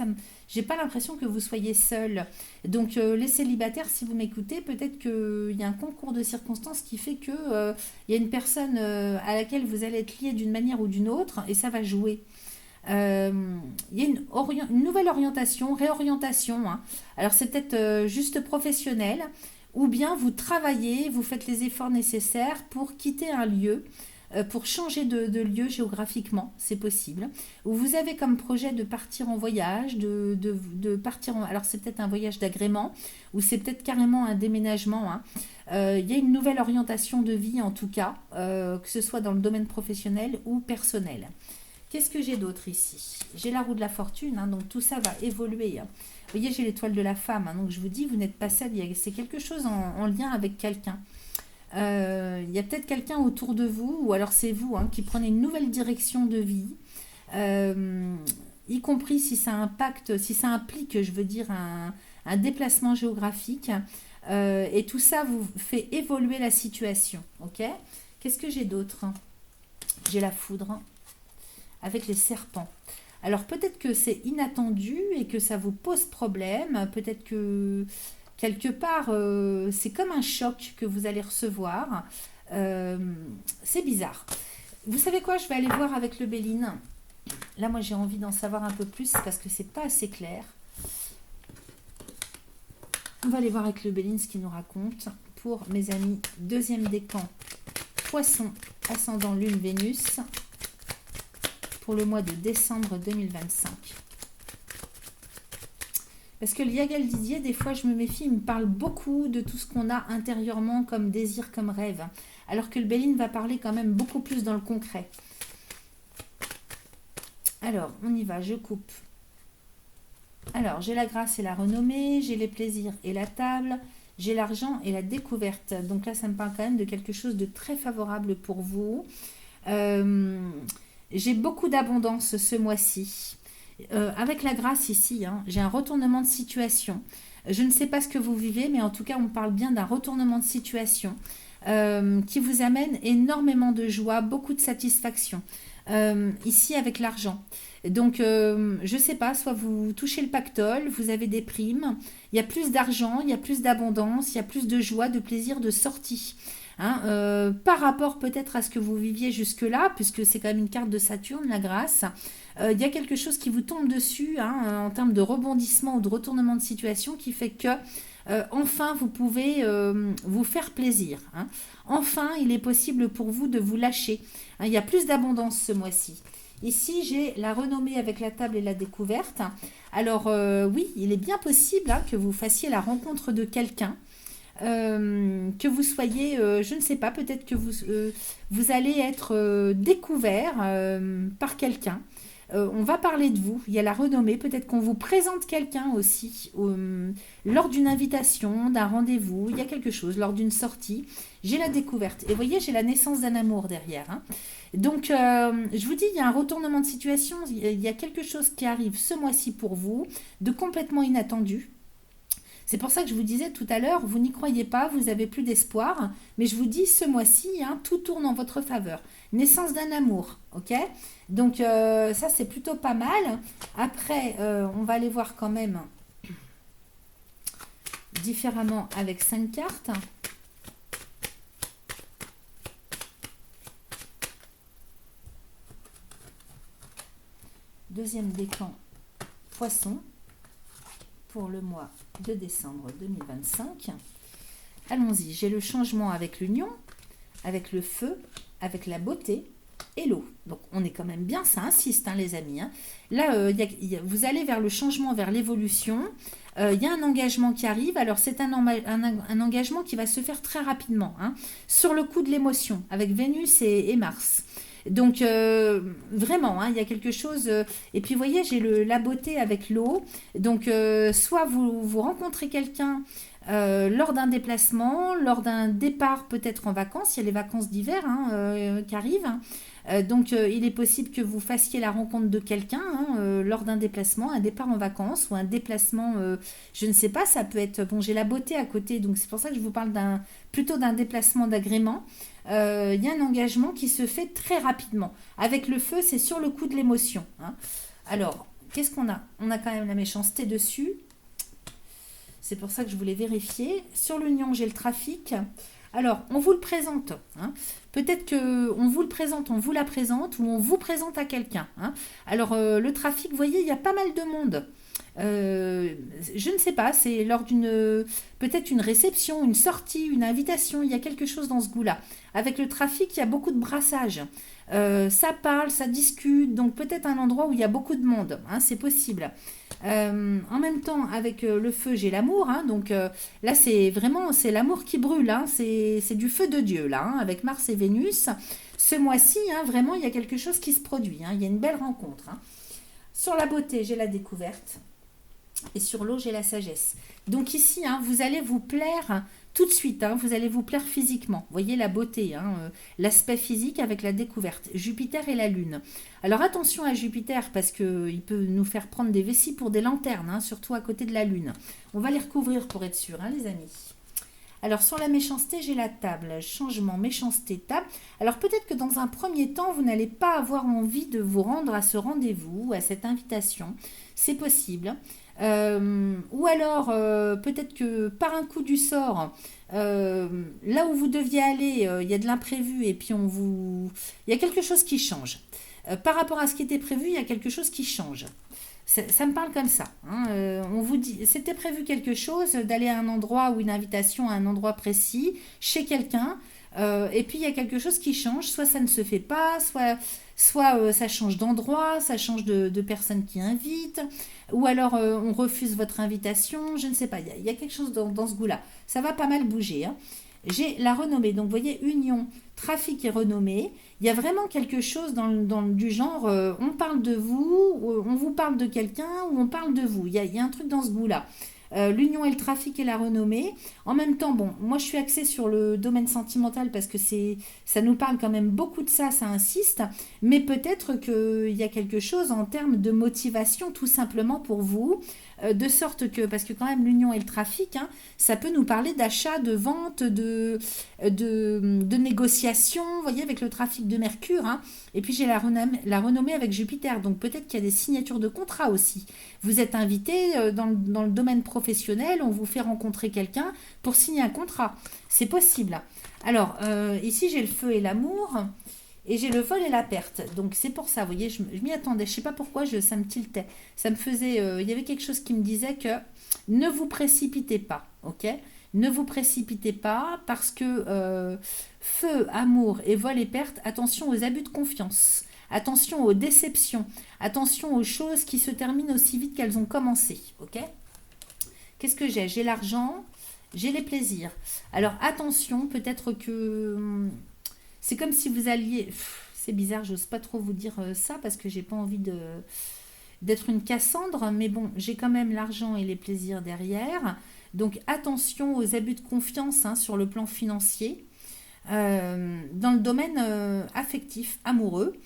j'ai pas l'impression que vous soyez seul. Donc les célibataires, si vous m'écoutez, peut-être qu'il y a un concours de circonstances qui fait que il y a une personne à laquelle vous allez être lié d'une manière ou d'une autre, et ça va jouer. Il y a une nouvelle orientation, réorientation, hein. Alors c'est peut-être juste professionnel, ou bien vous travaillez, vous faites les efforts nécessaires pour quitter un lieu, pour changer de lieu géographiquement, c'est possible. Ou vous avez comme projet de partir en voyage, de partir en... Alors c'est peut-être un voyage d'agrément, ou c'est peut-être carrément un déménagement, hein. Il y a une nouvelle orientation de vie en tout cas, que ce soit dans le domaine professionnel ou personnel. Qu'est-ce que j'ai d'autre ici? J'ai la roue de la fortune, hein, donc tout ça va évoluer, hein. Vous voyez, j'ai l'étoile de la femme, hein, donc je vous dis, vous n'êtes pas seul, c'est quelque chose en lien avec quelqu'un. Il y a peut-être quelqu'un autour de vous, ou alors c'est vous hein, qui prenez une nouvelle direction de vie, euh, y compris si ça impacte, si ça implique, je veux dire, un déplacement géographique, et tout ça vous fait évoluer la situation, ok. Qu'est-ce que j'ai d'autre? J'ai la foudre avec les serpents. Alors peut-être que c'est inattendu et que ça vous pose problème, peut-être que quelque part c'est comme un choc que vous allez recevoir. Euh, c'est bizarre. Vous savez quoi? Je vais aller voir avec le Béline. Là, moi, j'ai envie d'en savoir un peu plus parce que c'est pas assez clair. On va aller voir avec le Béline ce qu'il nous raconte. Pour mes amis, deuxième décan, Poisson, ascendant Lune, Vénus, pour le mois de décembre 2025. Parce que le Yagal Didier, des fois, je me méfie, il me parle beaucoup de tout ce qu'on a intérieurement comme désir, comme rêve. Alors que le Béline va parler quand même beaucoup plus dans le concret. Alors, on y va, je coupe. Alors, j'ai la grâce et la renommée, j'ai les plaisirs et la table, j'ai l'argent et la découverte. Donc là, ça me parle quand même de quelque chose de très favorable pour vous. J'ai beaucoup d'abondance ce mois-ci. Avec la grâce ici, hein, j'ai un retournement de situation. Je ne sais pas ce que vous vivez, mais en tout cas, on parle bien d'un retournement de situation qui vous amène énormément de joie, beaucoup de satisfaction. Ici, avec l'argent. Donc, je ne sais pas, soit vous touchez le pactole, vous avez des primes, il y a plus d'argent, il y a plus d'abondance, il y a plus de joie, de plaisir, de sortie. Hein, par rapport peut-être à ce que vous viviez jusque-là, puisque c'est quand même une carte de Saturne, la grâce, il y a quelque chose qui vous tombe dessus hein, en termes de rebondissement ou de retournement de situation qui fait que enfin vous pouvez vous faire plaisir. Hein. Enfin, il est possible pour vous de vous lâcher. Hein, il y a plus d'abondance ce mois-ci. Ici, j'ai la renommée avec la table et la découverte. Alors oui, il est bien possible hein, que vous fassiez la rencontre de quelqu'un. Que vous soyez, je ne sais pas, peut-être que vous allez être découvert par quelqu'un. On va parler de vous, il y a la renommée, peut-être qu'on vous présente quelqu'un aussi lors d'une invitation, d'un rendez-vous, il y a quelque chose, lors d'une sortie. J'ai la découverte. Et vous voyez, j'ai la naissance d'un amour derrière. Hein. Donc, je vous dis, il y a un retournement de situation, il y a quelque chose qui arrive ce mois-ci pour vous, de complètement inattendu. C'est pour ça que je vous disais tout à l'heure, vous n'y croyez pas, vous n'avez plus d'espoir, mais je vous dis, ce mois-ci, hein, tout tourne en votre faveur. Naissance d'un amour, ok? Donc ça, c'est plutôt pas mal. Après, on va aller voir quand même différemment avec 5 cartes. Deuxième décan, Poisson, pour le mois de décembre 2025. Allons-y, j'ai le changement avec l'union, avec le feu, avec la beauté et l'eau. Donc on est quand même bien, ça insiste hein, les amis. Hein. Là, vous allez vers le changement, vers l'évolution. Il y a un engagement qui arrive. Alors c'est un engagement qui va se faire très rapidement, hein, sur le coup de l'émotion, avec Vénus et Mars. Donc vraiment, hein, il y a quelque chose. Et puis vous voyez, j'ai la beauté avec l'eau. Donc soit vous rencontrez quelqu'un lors d'un déplacement, lors d'un départ peut-être en vacances. Il y a les vacances d'hiver hein, qui arrivent. Hein. Donc il est possible que vous fassiez la rencontre de quelqu'un hein, lors d'un déplacement, un départ en vacances ou un déplacement, je ne sais pas, ça peut être, bon j'ai la beauté à côté, donc c'est pour ça que je vous parle plutôt d'un déplacement d'agrément. Il y a un engagement qui se fait très rapidement. Avec le feu, c'est sur le coup de l'émotion. Hein. Alors, qu'est-ce qu'on a? On a quand même la méchanceté dessus. C'est pour ça que je voulais vérifier. Sur l'union, j'ai le trafic. Alors, on vous le présente. Hein. Peut-être qu'on vous le présente, on vous la présente ou on vous présente à quelqu'un. Hein. Alors, le trafic, vous voyez, il y a pas mal de monde. Je ne sais pas, c'est lors d'une peut-être une réception, une sortie, une invitation, il y a quelque chose dans ce goût-là. Avec le trafic, il y a beaucoup de brassage. Ça parle, ça discute, donc peut-être un endroit où il y a beaucoup de monde, hein, c'est possible. En même temps, avec le feu, j'ai l'amour, hein, donc là c'est vraiment c'est l'amour qui brûle, hein, c'est du feu de Dieu là, hein, avec Mars et Vénus. Ce mois-ci, hein, vraiment, il y a quelque chose qui se produit, hein, il y a une belle rencontre. Hein. Sur la beauté, j'ai la découverte. Et sur l'eau, j'ai la sagesse. Donc ici, hein, vous allez vous plaire tout de suite. Hein, vous allez vous plaire physiquement. Voyez la beauté, hein, l'aspect physique avec la découverte. Jupiter et la Lune. Alors attention à Jupiter parce qu'il peut nous faire prendre des vessies pour des lanternes, hein, surtout à côté de la Lune. On va les recouvrir pour être sûr, hein, les amis. Alors sur la méchanceté, j'ai la table. Changement, méchanceté, table. Alors peut-être que dans un premier temps, vous n'allez pas avoir envie de vous rendre à ce rendez-vous, à cette invitation. C'est possible. Ou alors peut-être que par un coup du sort là où vous deviez aller il y a de l'imprévu et puis il y a quelque chose qui change Par rapport à ce qui était prévu, il y a quelque chose qui change. Ça me parle comme ça, hein. On vous dit, c'était prévu quelque chose, d'aller à un endroit ou une invitation à un endroit précis, chez quelqu'un, et puis il y a quelque chose qui change, soit ça ne se fait pas, soit ça change d'endroit, ça change de personne qui invite, ou alors on refuse votre invitation, je ne sais pas, il y a quelque chose dans ce goût-là. Ça va pas mal bouger, hein. J'ai la renommée, donc vous voyez, union, trafic et renommée. Il y a vraiment quelque chose du genre, on parle de vous, ou on vous parle de quelqu'un, ou on parle de vous. Il y a un truc dans ce goût-là. L'union et le trafic et la renommée. En même temps, bon, moi je suis axée sur le domaine sentimental parce que ça nous parle quand même beaucoup de ça, ça insiste. Mais peut-être qu'il y a quelque chose en termes de motivation tout simplement pour vous. De sorte que, parce que quand même l'union et le trafic, hein, ça peut nous parler d'achat, de vente, de négociation, vous voyez, avec le trafic de Mercure, hein. Et puis j'ai la renommée avec Jupiter, donc peut-être qu'il y a des signatures de contrats aussi. Vous êtes invité dans le domaine professionnel, on vous fait rencontrer quelqu'un pour signer un contrat. C'est possible. Alors, ici j'ai le feu et l'amour. Et j'ai le vol et la perte. Donc c'est pour ça, vous voyez, je m'y attendais. Je ne sais pas pourquoi ça me tiltait. Ça me faisait. Il y avait quelque chose qui me disait que ne vous précipitez pas, ok? Ne vous précipitez pas parce que feu, amour et vol et perte, attention aux abus de confiance. Attention aux déceptions. Attention aux choses qui se terminent aussi vite qu'elles ont commencé, ok? Qu'est-ce que j'ai? J'ai l'argent, j'ai les plaisirs. Alors attention, peut-être que c'est comme si vous alliez. C'est bizarre, j'ose pas trop vous dire ça parce que j'ai pas envie d'être une Cassandre, mais bon, j'ai quand même l'argent et les plaisirs derrière. Donc attention aux abus de confiance, hein, sur le plan financier, dans le domaine affectif, amoureux.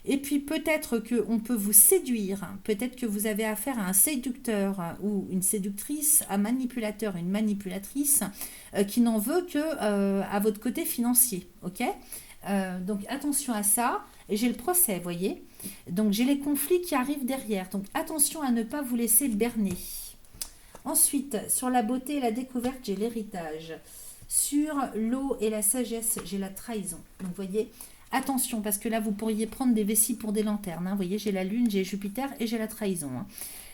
Et puis peut-être qu'on peut vous séduire, hein. Peut-être que vous avez affaire à un séducteur ou une séductrice, un manipulateur, une manipulatrice qui n'en veut que à votre côté financier, ok? Donc attention à ça. Et j'ai le procès, vous voyez. Donc j'ai les conflits qui arrivent derrière. Donc attention à ne pas vous laisser berner. Ensuite, sur la beauté et la découverte, j'ai l'héritage. Sur l'eau et la sagesse, j'ai la trahison. Donc vous voyez, attention, parce que là, vous pourriez prendre des vessies pour des lanternes, hein. Vous voyez, j'ai la lune, j'ai Jupiter et j'ai la trahison, hein.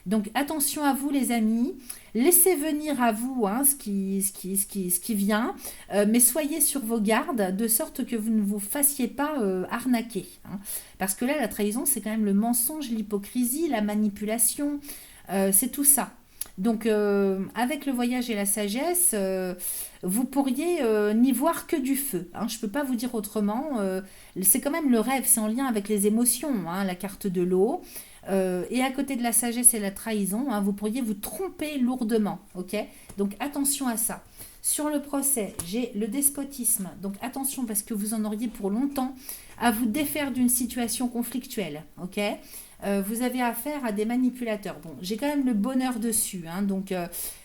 Donc attention à vous les amis, laissez venir à vous, hein, ce qui vient, mais soyez sur vos gardes de sorte que vous ne vous fassiez pas arnaquer, hein. Parce que là la trahison c'est quand même le mensonge, l'hypocrisie, la manipulation, c'est tout ça. Donc avec le voyage et la sagesse, vous pourriez n'y voir que du feu, hein. Je ne peux pas vous dire autrement, c'est quand même le rêve, c'est en lien avec les émotions, hein, la carte de l'eau. Et à côté de la sagesse et la trahison, hein, vous pourriez vous tromper lourdement, ok? Donc attention à ça. Sur le procès, j'ai le despotisme. Donc attention parce que vous en auriez pour longtemps à vous défaire d'une situation conflictuelle, ok? Vous avez affaire à des manipulateurs. Bon, j'ai quand même le bonheur dessus, hein, donc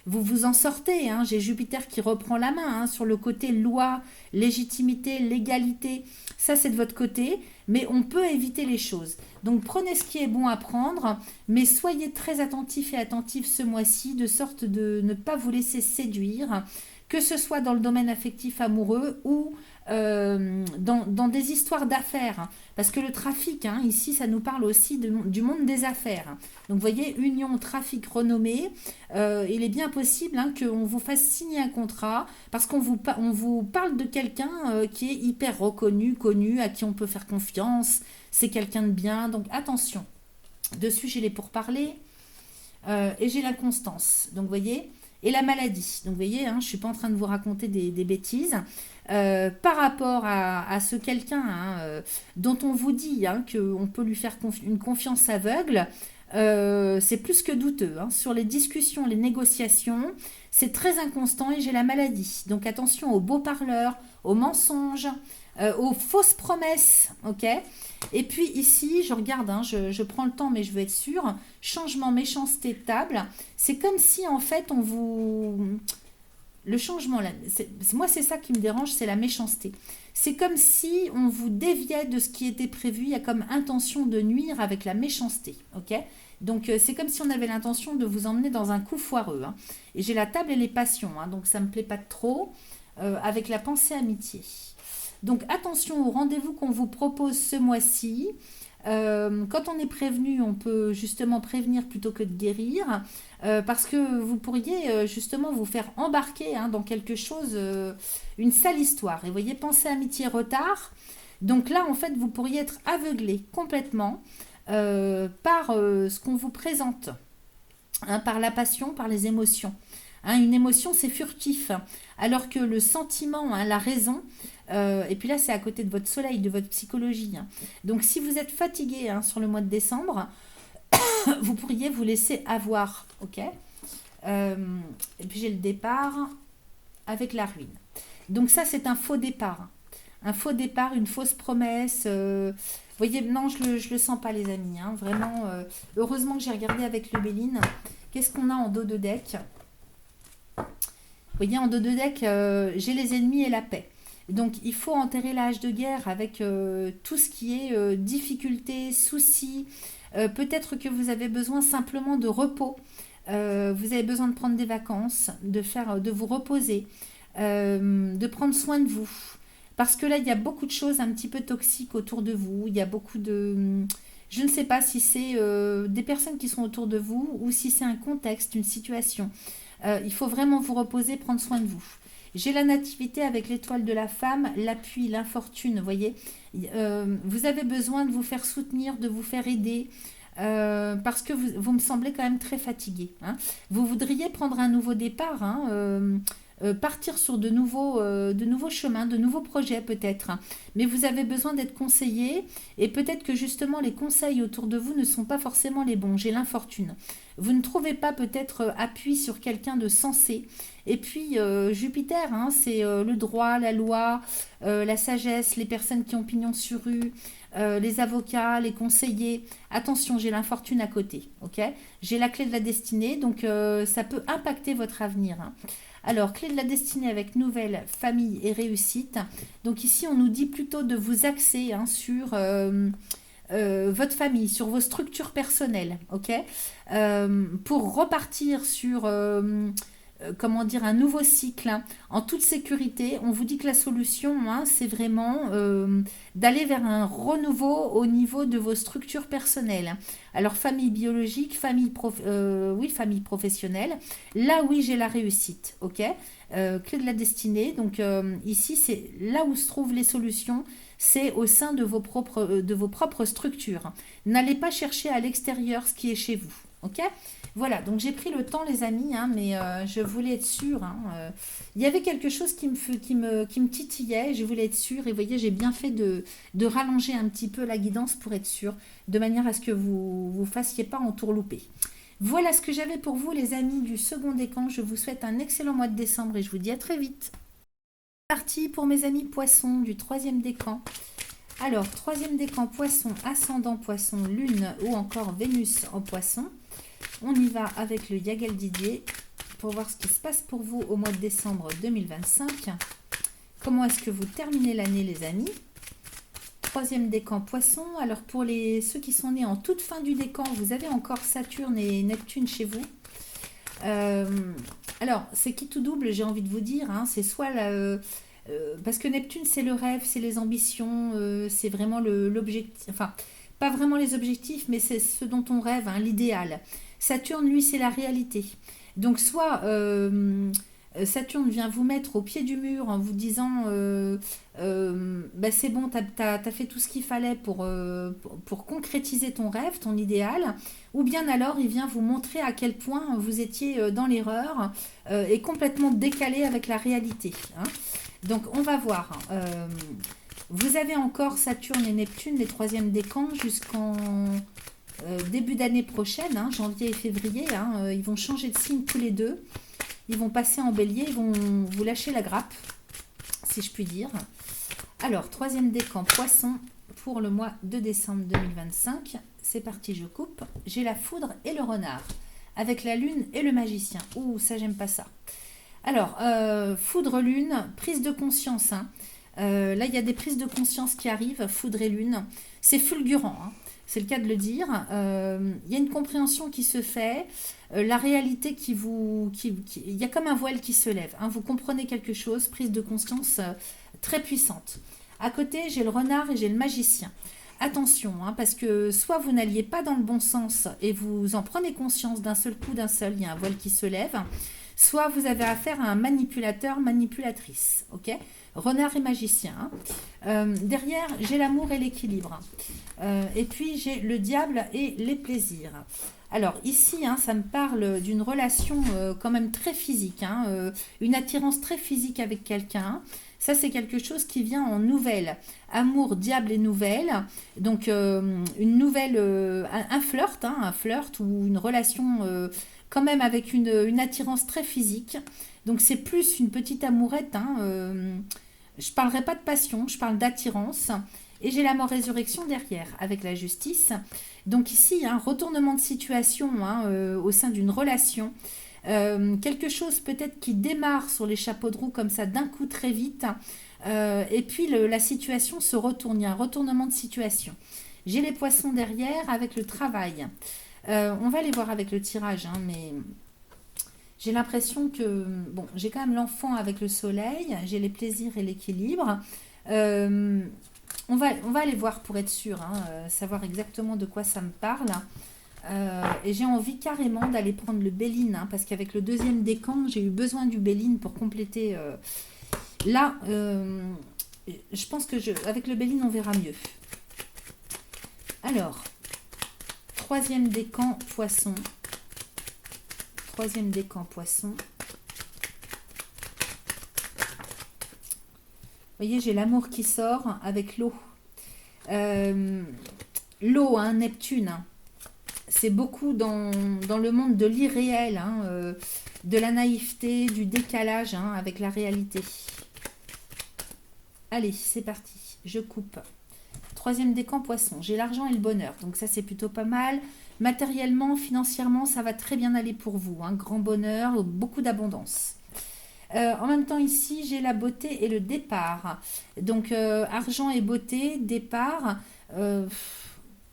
vous vous en sortez, hein. J'ai Jupiter qui reprend la main, hein, sur le côté loi, légitimité, légalité. Ça, c'est de votre côté, mais on peut éviter les choses. Donc prenez ce qui est bon à prendre, mais soyez très attentifs et attentifs ce mois-ci, de sorte de ne pas vous laisser séduire, que ce soit dans le domaine affectif amoureux ou dans des histoires d'affaires, hein. Parce que le trafic, hein, ici, ça nous parle aussi du monde des affaires. Donc, vous voyez, union, trafic, renommée, il est bien possible, hein, qu'on vous fasse signer un contrat parce on vous parle de quelqu'un qui est hyper reconnu, connu, à qui on peut faire confiance. C'est quelqu'un de bien, donc attention. Dessus, j'ai les pourparlers et j'ai la constance. Donc, vous voyez, et la maladie. Donc, vous voyez, hein, je ne suis pas en train de vous raconter des bêtises. Par rapport à ce quelqu'un, hein, dont on vous dit, hein, qu'on peut lui faire une confiance aveugle, c'est plus que douteux, hein. Sur les discussions, les négociations, c'est très inconstant et j'ai la maladie. Donc attention aux beaux parleurs, aux mensonges, aux fausses promesses, ok? Et puis ici, je regarde, hein, je prends le temps, mais je veux être sûre, changement, méchanceté, table, c'est comme si en fait on vous... Le changement, là, moi c'est ça qui me dérange, c'est la méchanceté. C'est comme si on vous déviait de ce qui était prévu, il y a comme intention de nuire avec la méchanceté, ok? Donc c'est comme si on avait l'intention de vous emmener dans un coup foireux, hein. Et j'ai la table et les passions, hein, donc ça ne me plaît pas trop, avec la pensée amitié. Donc attention au rendez-vous qu'on vous propose ce mois-ci. Quand on est prévenu, on peut justement prévenir plutôt que de guérir, parce que vous pourriez justement vous faire embarquer hein, dans quelque chose, une sale histoire. Et vous voyez, pensée, amitié, retard. Donc là, en fait, vous pourriez être aveuglé complètement par ce qu'on vous présente, hein, par la passion, par les émotions. Hein, une émotion, c'est furtif, alors que le sentiment, hein, la raison, et puis là, c'est à côté de votre soleil, de votre psychologie. Hein. Donc, si vous êtes fatigué hein, sur le mois de décembre, vous pourriez vous laisser avoir, ok. Et puis j'ai le départ avec la ruine. Donc ça, c'est un faux départ. Hein. Un faux départ, une fausse promesse. Vous voyez, non, je le sens pas, les amis. Hein, vraiment, heureusement que j'ai regardé avec le Béline. Qu'est-ce qu'on a en dos de deck? Vous voyez, en dos de deck, j'ai les ennemis et la paix. Donc, il faut enterrer l'âge de guerre avec tout ce qui est difficultés, soucis. Peut-être que vous avez besoin simplement de repos. Vous avez besoin de prendre des vacances, de vous reposer, de prendre soin de vous. Parce que là, il y a beaucoup de choses un petit peu toxiques autour de vous. Il y a beaucoup de... Je ne sais pas si c'est des personnes qui sont autour de vous ou si c'est un contexte, une situation. Il faut vraiment vous reposer, prendre soin de vous. J'ai la nativité avec l'étoile de la femme, l'appui, l'infortune, vous voyez. Vous avez besoin de vous faire soutenir, de vous faire aider, parce que vous me semblez quand même très fatigué. Hein. Vous voudriez prendre un nouveau départ, hein, partir sur de nouveaux chemins, de nouveaux projets peut-être. Hein. Mais vous avez besoin d'être conseillé et peut-être que justement les conseils autour de vous ne sont pas forcément les bons. J'ai l'infortune. Vous ne trouvez pas peut-être appui sur quelqu'un de sensé. Et puis Jupiter, hein, c'est le droit, la loi, la sagesse, les personnes qui ont pignon sur rue, les avocats, les conseillers. Attention, j'ai l'infortune à côté, ok. J'ai la clé de la destinée, donc ça peut impacter votre avenir. Hein. Alors, clé de la destinée avec nouvelle, famille et réussite. Donc ici, on nous dit plutôt de vous axer hein, sur votre famille, sur vos structures personnelles, ok. Pour repartir sur comment dire, un nouveau cycle hein, en toute sécurité. On vous dit que la solution, hein, c'est vraiment d'aller vers un renouveau au niveau de vos structures personnelles. Alors, famille biologique, oui, famille professionnelle. Là, oui, j'ai la réussite, ok. Clé de la destinée. Donc, ici, c'est là où se trouvent les solutions. C'est au sein de vos propres structures. N'allez pas chercher à l'extérieur ce qui est chez vous, ok. Voilà, donc j'ai pris le temps, les amis, hein, mais je voulais être sûre. Hein, il y avait quelque chose qui me titillait, je voulais être sûre. Et vous voyez, j'ai bien fait de rallonger un petit peu la guidance pour être sûre, de manière à ce que vous ne fassiez pas entourlouper. Voilà ce que j'avais pour vous, les amis du second décan. Je vous souhaite un excellent mois de décembre et je vous dis à très vite. Parti pour mes amis poissons du troisième décan. Alors, troisième décan poisson, ascendant poisson, lune ou encore Vénus en poisson. On y va avec le Yagal Didier pour voir ce qui se passe pour vous au mois de décembre 2025. Comment est-ce que vous terminez l'année, les amis? Troisième décan poisson. Alors pour ceux qui sont nés en toute fin du décan, vous avez encore Saturne et Neptune chez vous. Alors, c'est qui tout double, j'ai envie de vous dire. Hein, c'est soit parce que Neptune, c'est le rêve, c'est les ambitions, c'est vraiment l'objectif. Enfin, pas vraiment les objectifs, mais c'est ce dont on rêve, hein, l'idéal. Saturne, lui, c'est la réalité. Donc, soit Saturne vient vous mettre au pied du mur en vous disant bah, c'est bon, t'as fait tout ce qu'il fallait pour concrétiser ton rêve, ton idéal, ou bien alors il vient vous montrer à quel point vous étiez dans l'erreur et complètement décalé avec la réalité. Hein. Donc, on va voir. Vous avez encore Saturne et Neptune, les troisièmes décans, jusqu'en début d'année prochaine, hein, janvier et février. Hein, ils vont changer de signe tous les deux. Ils vont passer en bélier, ils vont vous lâcher la grappe, si je puis dire. Alors, troisième décan poisson pour le mois de décembre 2025. C'est parti, je coupe. J'ai la foudre et le renard, avec la lune et le magicien. Ouh, ça, j'aime pas ça. Alors, foudre, lune, prise de conscience. Hein. Là, il y a des prises de conscience qui arrivent, foudre et lune. C'est fulgurant, hein. C'est le cas de le dire. Il y a une compréhension qui se fait. La réalité il y a comme un voile qui se lève. Hein. Vous comprenez quelque chose, prise de conscience très puissante. À côté, j'ai le renard et j'ai le magicien. attention, hein, parce que soit vous n'alliez pas dans le bon sens et vous en prenez conscience d'un seul coup, il y a un voile qui se lève, soit vous avez affaire à un manipulateur, manipulatrice, ok? Renard et magicien. Hein. Derrière, j'ai l'amour et l'équilibre. Et puis, j'ai le diable et les plaisirs. Alors ici, hein, ça me parle d'une relation quand même très physique, hein, une attirance très physique avec quelqu'un. Ça, c'est quelque chose qui vient en nouvelle. Amour, diable et nouvelle. Donc, une nouvelle, hein, un flirt ou une relation quand même avec une attirance très physique. Donc, c'est plus une petite amourette. Hein, je ne parlerai pas de passion, je parle d'attirance. Et j'ai la mort résurrection derrière, avec la justice. Donc ici, un retournement de situation hein, au sein d'une relation. Quelque chose peut-être qui démarre sur les chapeaux de roue comme ça d'un coup très vite. Et puis la situation se retourne, il y a un retournement de situation. J'ai les poissons derrière avec le travail. On va les voir avec le tirage, hein, mais j'ai l'impression que, bon, j'ai quand même l'enfant avec le soleil, j'ai les plaisirs et l'équilibre. On va aller voir pour être sûr, hein, savoir exactement de quoi ça me parle. Et j'ai envie carrément d'aller prendre le Béline, hein, parce qu'avec le deuxième décan, j'ai eu besoin du Béline pour compléter. Là, je pense que avec le Béline, on verra mieux. Alors, troisième décan poisson. Troisième décan poisson. Vous voyez, j'ai l'amour qui sort avec l'eau. L'eau, hein, Neptune, hein, c'est beaucoup dans le monde de l'irréel, hein, de la naïveté, du décalage hein, avec la réalité. Allez, c'est parti, je coupe. Troisième décan poisson, j'ai l'argent et le bonheur, donc ça c'est plutôt pas mal. Matériellement, financièrement, ça va très bien aller pour vous. Hein, grand bonheur, beaucoup d'abondance. En même temps ici j'ai la beauté et le départ, donc argent et beauté, départ,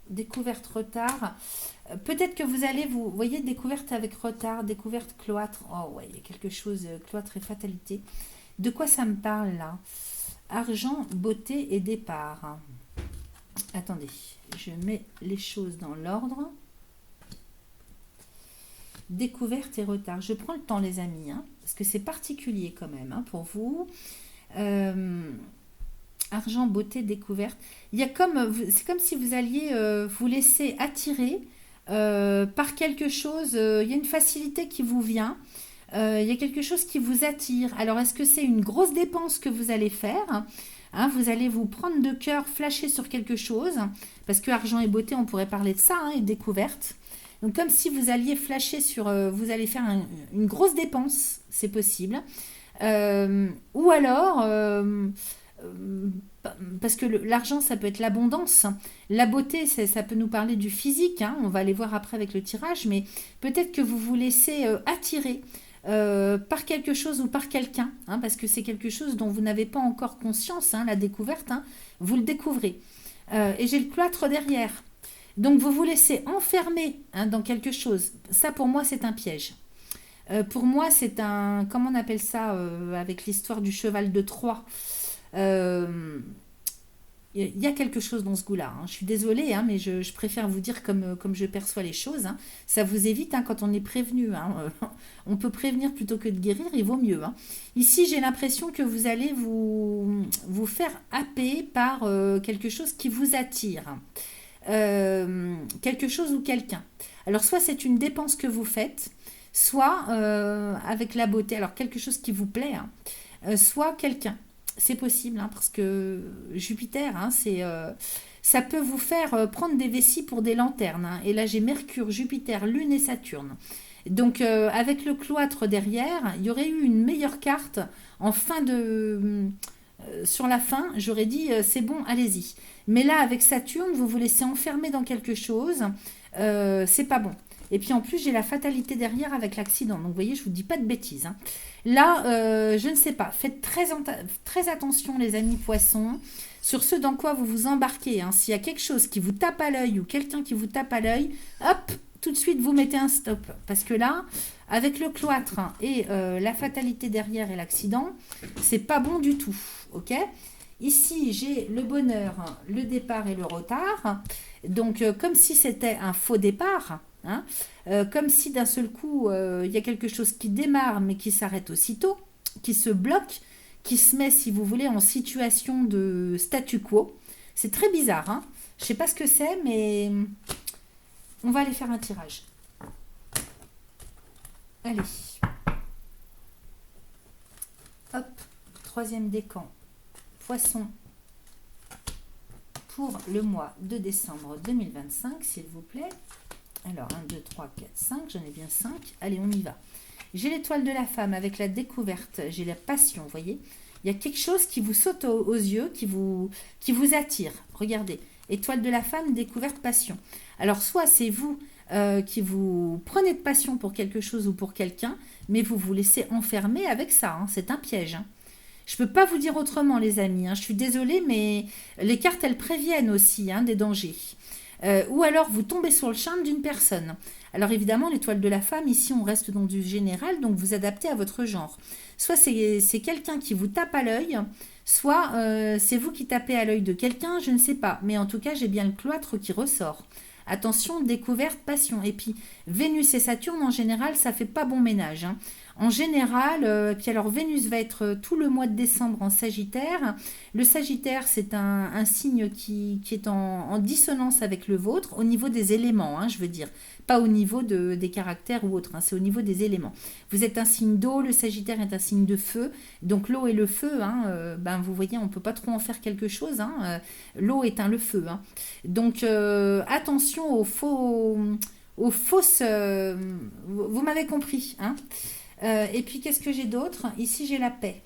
découverte retard, peut-être que vous allez vous voyez découverte avec retard, découverte cloître, oh ouais il y a quelque chose, cloître et fatalité, de quoi ça me parle là, argent, beauté et départ, attendez je mets les choses dans l'ordre. Découverte et retard. Je prends le temps les amis, hein, parce que c'est particulier quand même hein, pour vous. Argent, beauté, découverte. Il y a c'est comme si vous alliez vous laisser attirer par quelque chose. Il y a une facilité qui vous vient. Il y a quelque chose qui vous attire. Alors est-ce que c'est une grosse dépense que vous allez faire hein, vous allez vous prendre de cœur, flasher sur quelque chose, parce que argent et beauté, on pourrait parler de ça, hein, et découverte. Donc comme si vous alliez flasher sur, vous allez faire une grosse dépense, c'est possible. Ou alors, parce que l'argent, ça peut être l'abondance. La beauté, ça peut nous parler du physique. Hein, on va aller voir après avec le tirage, mais peut-être que vous vous laissez attirer par quelque chose ou par quelqu'un, hein, parce que c'est quelque chose dont vous n'avez pas encore conscience, hein, la découverte, hein, vous le découvrez. Et j'ai le cloître derrière. Donc vous vous laissez enfermer hein, dans quelque chose. Ça pour moi c'est un piège. Pour moi c'est un, comment on appelle ça avec l'histoire du cheval de Troie. Il y a quelque chose dans ce goût-là. Hein. Je suis désolée, hein, mais je préfère vous dire comme je perçois les choses. Hein. Ça vous évite hein, quand on est prévenu. Hein. On peut prévenir plutôt que de guérir, il vaut mieux. Hein. Ici, j'ai l'impression que vous allez vous faire happer par quelque chose qui vous attire. Quelque chose ou quelqu'un. Alors, soit c'est une dépense que vous faites, soit avec la beauté, alors quelque chose qui vous plaît, hein, soit quelqu'un. C'est possible, hein, parce que Jupiter, hein, ça peut vous faire prendre des vessies pour des lanternes. Hein. Et là, j'ai Mercure, Jupiter, Lune et Saturne. Donc, avec le cloître derrière, il y aurait eu une meilleure carte en fin de... sur la fin, j'aurais dit, c'est bon, allez-y. Mais là, avec Saturne, vous vous laissez enfermer dans quelque chose, c'est pas bon. Et puis en plus, j'ai la fatalité derrière avec l'accident. Donc vous voyez, je vous dis pas de bêtises. Hein. Là, je ne sais pas. Faites très attention, les amis poissons, sur ce dans quoi vous vous embarquez. Hein. S'il y a quelque chose qui vous tape à l'œil ou quelqu'un qui vous tape à l'œil, hop, tout de suite, vous mettez un stop. Parce que là, avec le cloître et la fatalité derrière et l'accident, c'est pas bon du tout. Ok ? Ici, j'ai le bonheur, le départ et le retard. Donc, comme si c'était un faux départ, hein, comme si d'un seul coup, il y a quelque chose qui démarre mais qui s'arrête aussitôt, qui se bloque, qui se met, si vous voulez, en situation de statu quo. C'est très bizarre, hein. Je ne sais pas ce que c'est, mais on va aller faire un tirage. Allez. Hop, troisième décan. Poisson pour le mois de décembre 2025, s'il vous plaît. Alors, 1, 2, 3, 4, 5, j'en ai bien 5. Allez, on y va. J'ai l'étoile de la femme avec la découverte, j'ai la passion, vous voyez. Il y a quelque chose qui vous saute aux yeux, qui vous attire. Regardez, étoile de la femme, découverte, passion. Alors, soit c'est vous qui vous prenez de passion pour quelque chose ou pour quelqu'un, mais vous vous laissez enfermer avec ça, hein. C'est un piège, hein. Je ne peux pas vous dire autrement, les amis, hein. Je suis désolée, mais les cartes, elles préviennent aussi, hein, des dangers. Ou alors, vous tombez sur le charme d'une personne. Alors évidemment, l'étoile de la femme, ici, on reste dans du général, donc vous adaptez à votre genre. Soit c'est quelqu'un qui vous tape à l'œil, soit c'est vous qui tapez à l'œil de quelqu'un, je ne sais pas. Mais en tout cas, j'ai bien le cloître qui ressort. Attention, découverte, passion. Et puis, Vénus et Saturne, en général, ça fait pas bon ménage, hein. En général, puis alors Vénus va être tout le mois de décembre en Sagittaire. Le Sagittaire, c'est un signe qui est en dissonance avec le vôtre, au niveau des éléments, hein, je veux dire. Pas au niveau des caractères ou autres, hein, c'est au niveau des éléments. Vous êtes un signe d'eau, le Sagittaire est un signe de feu. Donc l'eau et le feu, hein, ben, vous voyez, on ne peut pas trop en faire quelque chose, hein. L'eau éteint le feu, hein. Donc attention aux fausses... vous m'avez compris, hein. Et puis, qu'est-ce que j'ai d'autre? Ici, j'ai la paix.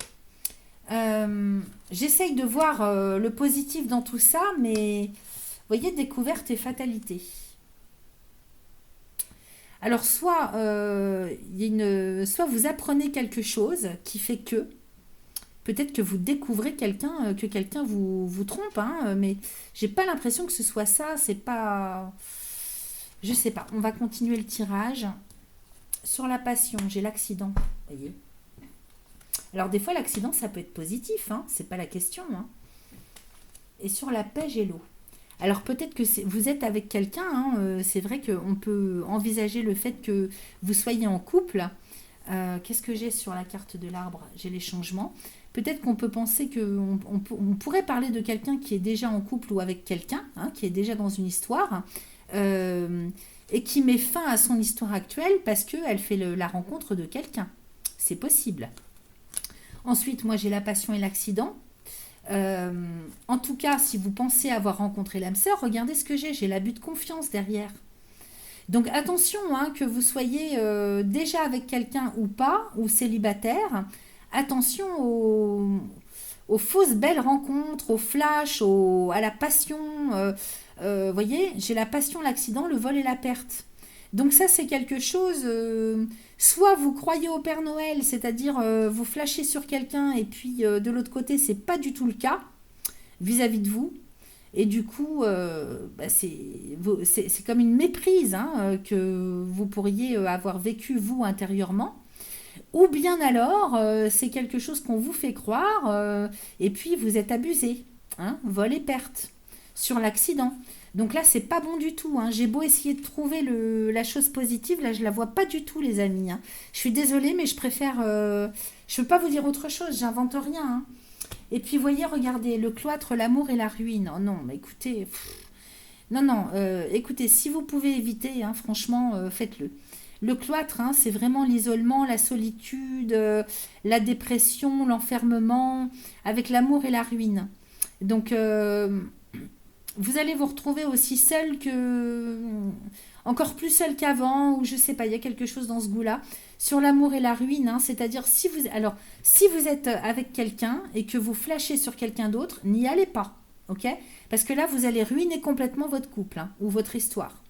J'essaye de voir le positif dans tout ça, mais vous voyez, découverte et fatalité. Alors, soit vous apprenez quelque chose qui fait que, peut-être que vous découvrez quelqu'un, que quelqu'un vous trompe, hein, mais j'ai pas l'impression que ce soit ça, c'est pas... Je sais pas, on va continuer le tirage. Sur la passion, j'ai l'accident. Vous voyez. Alors des fois l'accident ça peut être positif, hein, c'est pas la question, hein. Et sur la paix, j'ai l'eau. Alors peut-être que vous êtes avec quelqu'un, hein, c'est vrai qu'on peut envisager le fait que vous soyez en couple. Qu'est-ce que j'ai sur la carte de l'arbre? J'ai les changements. Peut-être qu'on peut penser qu'on pourrait parler de quelqu'un qui est déjà en couple ou avec quelqu'un, hein, qui est déjà dans une histoire. Et qui met fin à son histoire actuelle parce qu'elle fait la rencontre de quelqu'un. C'est possible. Ensuite, moi, j'ai la passion et l'accident. En tout cas, si vous pensez avoir rencontré l'âme sœur, regardez ce que j'ai l'abus de confiance derrière. Donc attention, hein, que vous soyez déjà avec quelqu'un ou pas, ou célibataire, attention aux fausses belles rencontres, aux flashs, à la passion. Voyez, j'ai la passion, l'accident, le vol et la perte. Donc ça, c'est quelque chose... soit vous croyez au Père Noël, c'est-à-dire vous flashez sur quelqu'un et puis de l'autre côté, c'est pas du tout le cas vis-à-vis de vous. Et du coup, bah, c'est comme une méprise, hein, que vous pourriez avoir vécu vous intérieurement. Ou bien alors, c'est quelque chose qu'on vous fait croire et puis vous êtes abusé, hein, vol et perte sur l'accident. Donc là, c'est pas bon du tout, hein. J'ai beau essayer de trouver la chose positive, là, je la vois pas du tout, les amis, hein. Je suis désolée, mais je préfère... je peux pas vous dire autre chose, j'invente rien, hein. Et puis, voyez, regardez, le cloître, l'amour et la ruine. Oh non, mais écoutez... Non, non, écoutez, si vous pouvez éviter, hein, franchement, faites-le. Le cloître, hein, c'est vraiment l'isolement, la solitude, la dépression, l'enfermement, avec l'amour et la ruine. Donc, vous allez vous retrouver aussi seul que... Encore plus seul qu'avant, ou je sais pas, il y a quelque chose dans ce goût-là. Sur l'amour et la ruine, hein, c'est-à-dire si vous... Alors, si vous êtes avec quelqu'un et que vous flashez sur quelqu'un d'autre, n'y allez pas, ok? Parce que là, vous allez ruiner complètement votre couple, hein, ou votre histoire.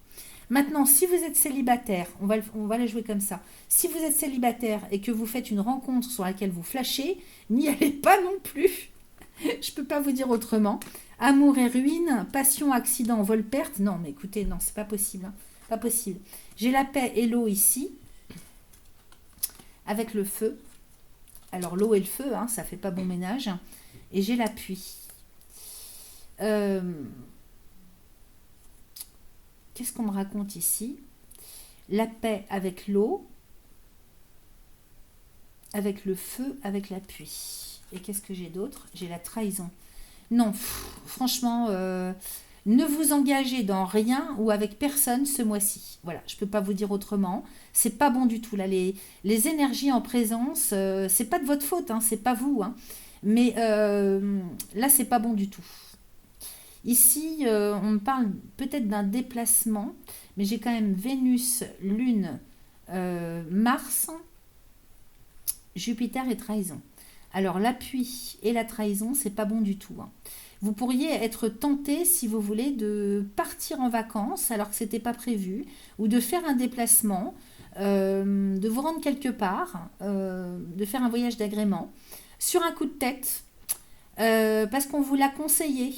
Maintenant, si vous êtes célibataire, on va la jouer comme ça. Si vous êtes célibataire et que vous faites une rencontre sur laquelle vous flashez, n'y allez pas non plus. Je peux pas vous dire autrement. Amour et ruine, passion, accident, vol, perte. Non, mais écoutez, non, c'est pas possible, hein. Pas possible. J'ai la paix et l'eau ici, avec le feu. Alors l'eau et le feu, hein, ça fait pas bon ménage. Et j'ai l'appui. Euh, Qu'est-ce qu'on me raconte ici? La paix avec l'eau, avec le feu, avec la pluie. Et qu'est-ce que j'ai d'autre? J'ai la trahison. Non, franchement, ne vous engagez dans rien ou avec personne ce mois-ci. Voilà, je ne peux pas vous dire autrement. C'est pas bon du tout. Là, les énergies en présence, c'est pas de votre faute, hein, c'est pas vous. Hein. Mais là, c'est pas bon du tout. Ici, on me parle peut-être d'un déplacement, mais j'ai quand même Vénus, Lune, Mars, Jupiter et trahison. Alors l'appui et la trahison, c'est pas bon du tout. Hein. Vous pourriez être tenté, si vous voulez, de partir en vacances alors que c'était pas prévu, ou de faire un déplacement, de vous rendre quelque part, de faire un voyage d'agrément, sur un coup de tête, parce qu'on vous l'a conseillé.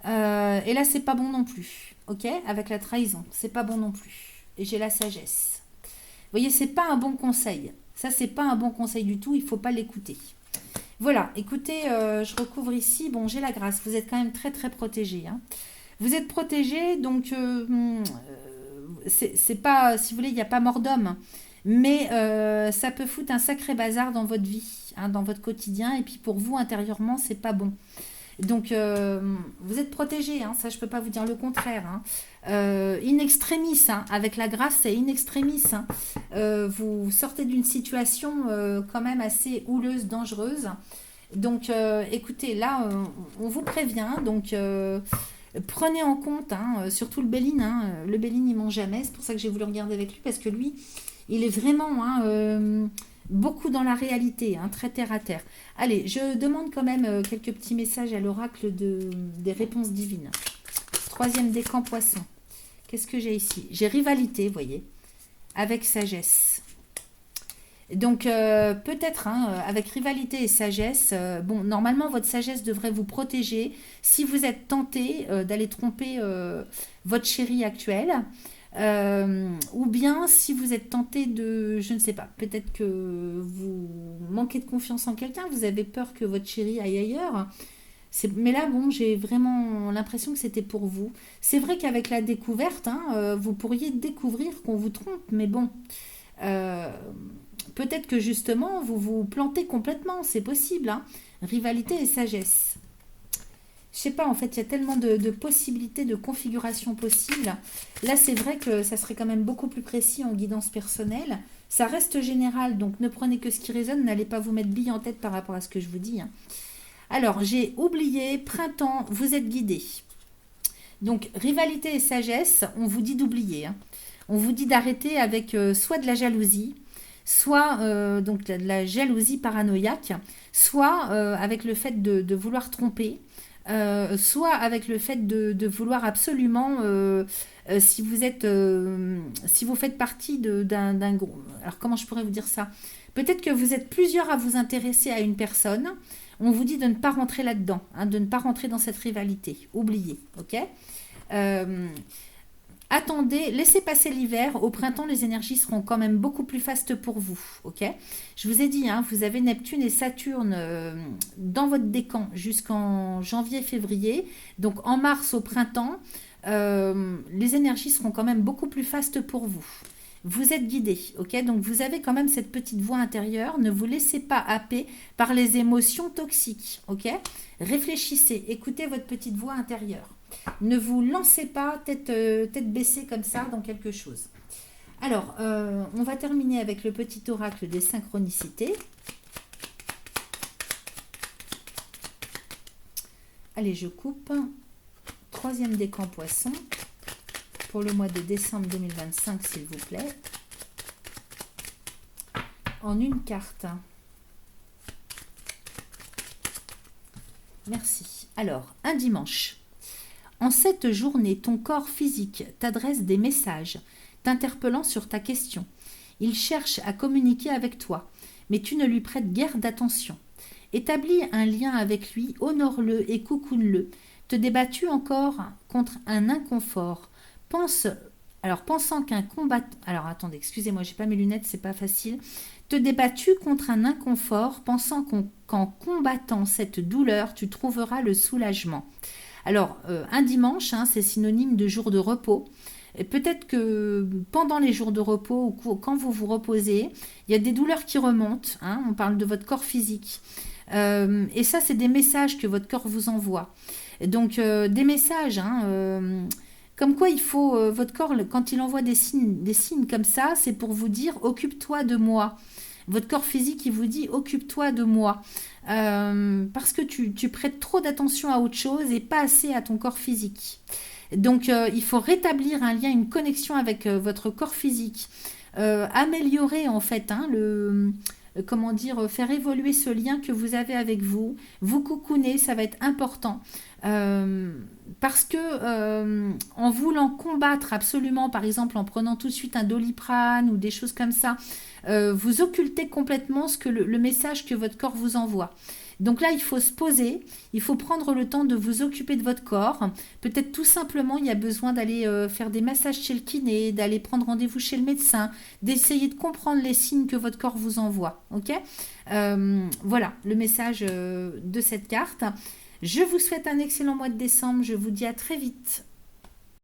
Et là, c'est pas bon non plus. Ok? Avec la trahison, c'est pas bon non plus. Et j'ai la sagesse. Vous voyez, c'est pas un bon conseil. Ça, c'est pas un bon conseil du tout. Il faut pas l'écouter. Voilà. Écoutez, je recouvre ici. Bon, j'ai la grâce. Vous êtes quand même très très protégé. Hein. Vous êtes protégé, donc c'est pas, si vous voulez, il n'y a pas mort d'homme. Mais ça peut foutre un sacré bazar dans votre vie, hein, dans votre quotidien. Et puis pour vous, intérieurement, c'est pas bon. Donc, vous êtes protégé, hein, ça je ne peux pas vous dire le contraire. Hein. In extremis, hein, avec la grâce, c'est in extremis. Hein. Vous sortez d'une situation quand même assez houleuse, dangereuse. Donc, écoutez, là, on vous prévient. Donc, prenez en compte, hein, surtout le Béline. Hein, le Béline, il ne ment jamais. C'est pour ça que j'ai voulu regarder avec lui, parce que lui, il est vraiment... Hein, beaucoup dans la réalité, hein, très terre à terre. Allez, je demande quand même quelques petits messages à l'oracle des réponses divines. Troisième décan poisson. Qu'est-ce que j'ai ici? J'ai rivalité, vous voyez, avec sagesse. Donc, peut-être, hein, avec rivalité et sagesse, bon, normalement, votre sagesse devrait vous protéger si vous êtes tenté d'aller tromper votre chéri actuel. Ou bien si vous êtes tenté de, je ne sais pas, peut-être que vous manquez de confiance en quelqu'un, vous avez peur que votre chéri aille ailleurs. Mais là, bon, j'ai vraiment l'impression que c'était pour vous. C'est vrai qu'avec la découverte, hein, vous pourriez découvrir qu'on vous trompe, mais bon, euh, peut-être que justement, vous vous plantez complètement, c'est possible. Hein. Rivalité et sagesse. Je sais pas, en fait, il y a tellement de possibilités, de configurations possibles. Là, c'est vrai que ça serait quand même beaucoup plus précis en guidance personnelle. Ça reste général, donc ne prenez que ce qui résonne. N'allez pas vous mettre bille en tête par rapport à ce que je vous dis. Hein. Alors, j'ai oublié, printemps, vous êtes guidé. Donc, rivalité et sagesse, on vous dit d'oublier. Hein. On vous dit d'arrêter avec soit de la jalousie, soit donc de la jalousie paranoïaque, soit avec le fait de vouloir tromper. Soit avec le fait de vouloir absolument, si vous êtes, si vous faites partie d'un groupe, alors comment je pourrais vous dire ça? Peut-être que vous êtes plusieurs à vous intéresser à une personne. On vous dit de ne pas rentrer là-dedans, hein, de ne pas rentrer dans cette rivalité. Oubliez, ok? Euh, Attendez, laissez passer l'hiver. Au printemps, les énergies seront quand même beaucoup plus fastes pour vous. Ok? Je vous ai dit, hein, vous avez Neptune et Saturne dans votre décan jusqu'en janvier-février. Donc en mars au printemps, les énergies seront quand même beaucoup plus fastes pour vous. Vous êtes guidé, ok? Donc vous avez quand même cette petite voix intérieure. Ne vous laissez pas happer par les émotions toxiques, ok? Réfléchissez, écoutez votre petite voix intérieure. Ne vous lancez pas tête baissée comme ça dans quelque chose. Alors, on va terminer avec le petit oracle des synchronicités. Allez, je coupe. Troisième décan poisson pour le mois de décembre 2025, s'il vous plaît. En une carte. Merci. Alors, un dimanche. En cette journée, ton corps physique t'adresse des messages, t'interpellant sur ta question. Il cherche à communiquer avec toi, mais tu ne lui prêtes guère d'attention. Établis un lien avec lui, honore-le et coucoune-le. Te débattu encore contre un inconfort. Pensant qu'un combattant... Alors attendez, excusez-moi, j'ai pas mes lunettes, c'est pas facile. Te débattu contre un inconfort, pensant qu'en combattant cette douleur, tu trouveras le soulagement. Alors, un dimanche, hein, c'est synonyme de jour de repos. Et peut-être que pendant les jours de repos ou quand vous vous reposez, il y a des douleurs qui remontent, hein, on parle de votre corps physique. Et ça, c'est des messages que votre corps vous envoie. Et donc, des messages, hein, comme quoi il faut, votre corps, quand il envoie des signes comme ça, c'est pour vous dire occupe-toi de moi. Votre corps physique, il vous dit occupe-toi de moi. Parce que tu prêtes trop d'attention à autre chose et pas assez à ton corps physique. Donc, il faut rétablir un lien, une connexion avec votre corps physique. Améliorer, en fait, hein, comment dire, faire évoluer ce lien que vous avez avec vous. Vous cocooner, ça va être important. Parce que en voulant combattre absolument, par exemple en prenant tout de suite un Doliprane ou des choses comme ça, vous occultez complètement le message que votre corps vous envoie. Donc là, il faut se poser, il faut prendre le temps de vous occuper de votre corps. Peut-être tout simplement, il y a besoin d'aller faire des massages chez le kiné, d'aller prendre rendez-vous chez le médecin, d'essayer de comprendre les signes que votre corps vous envoie. Ok. Voilà le message de cette carte. Je vous souhaite un excellent mois de décembre. Je vous dis à très vite.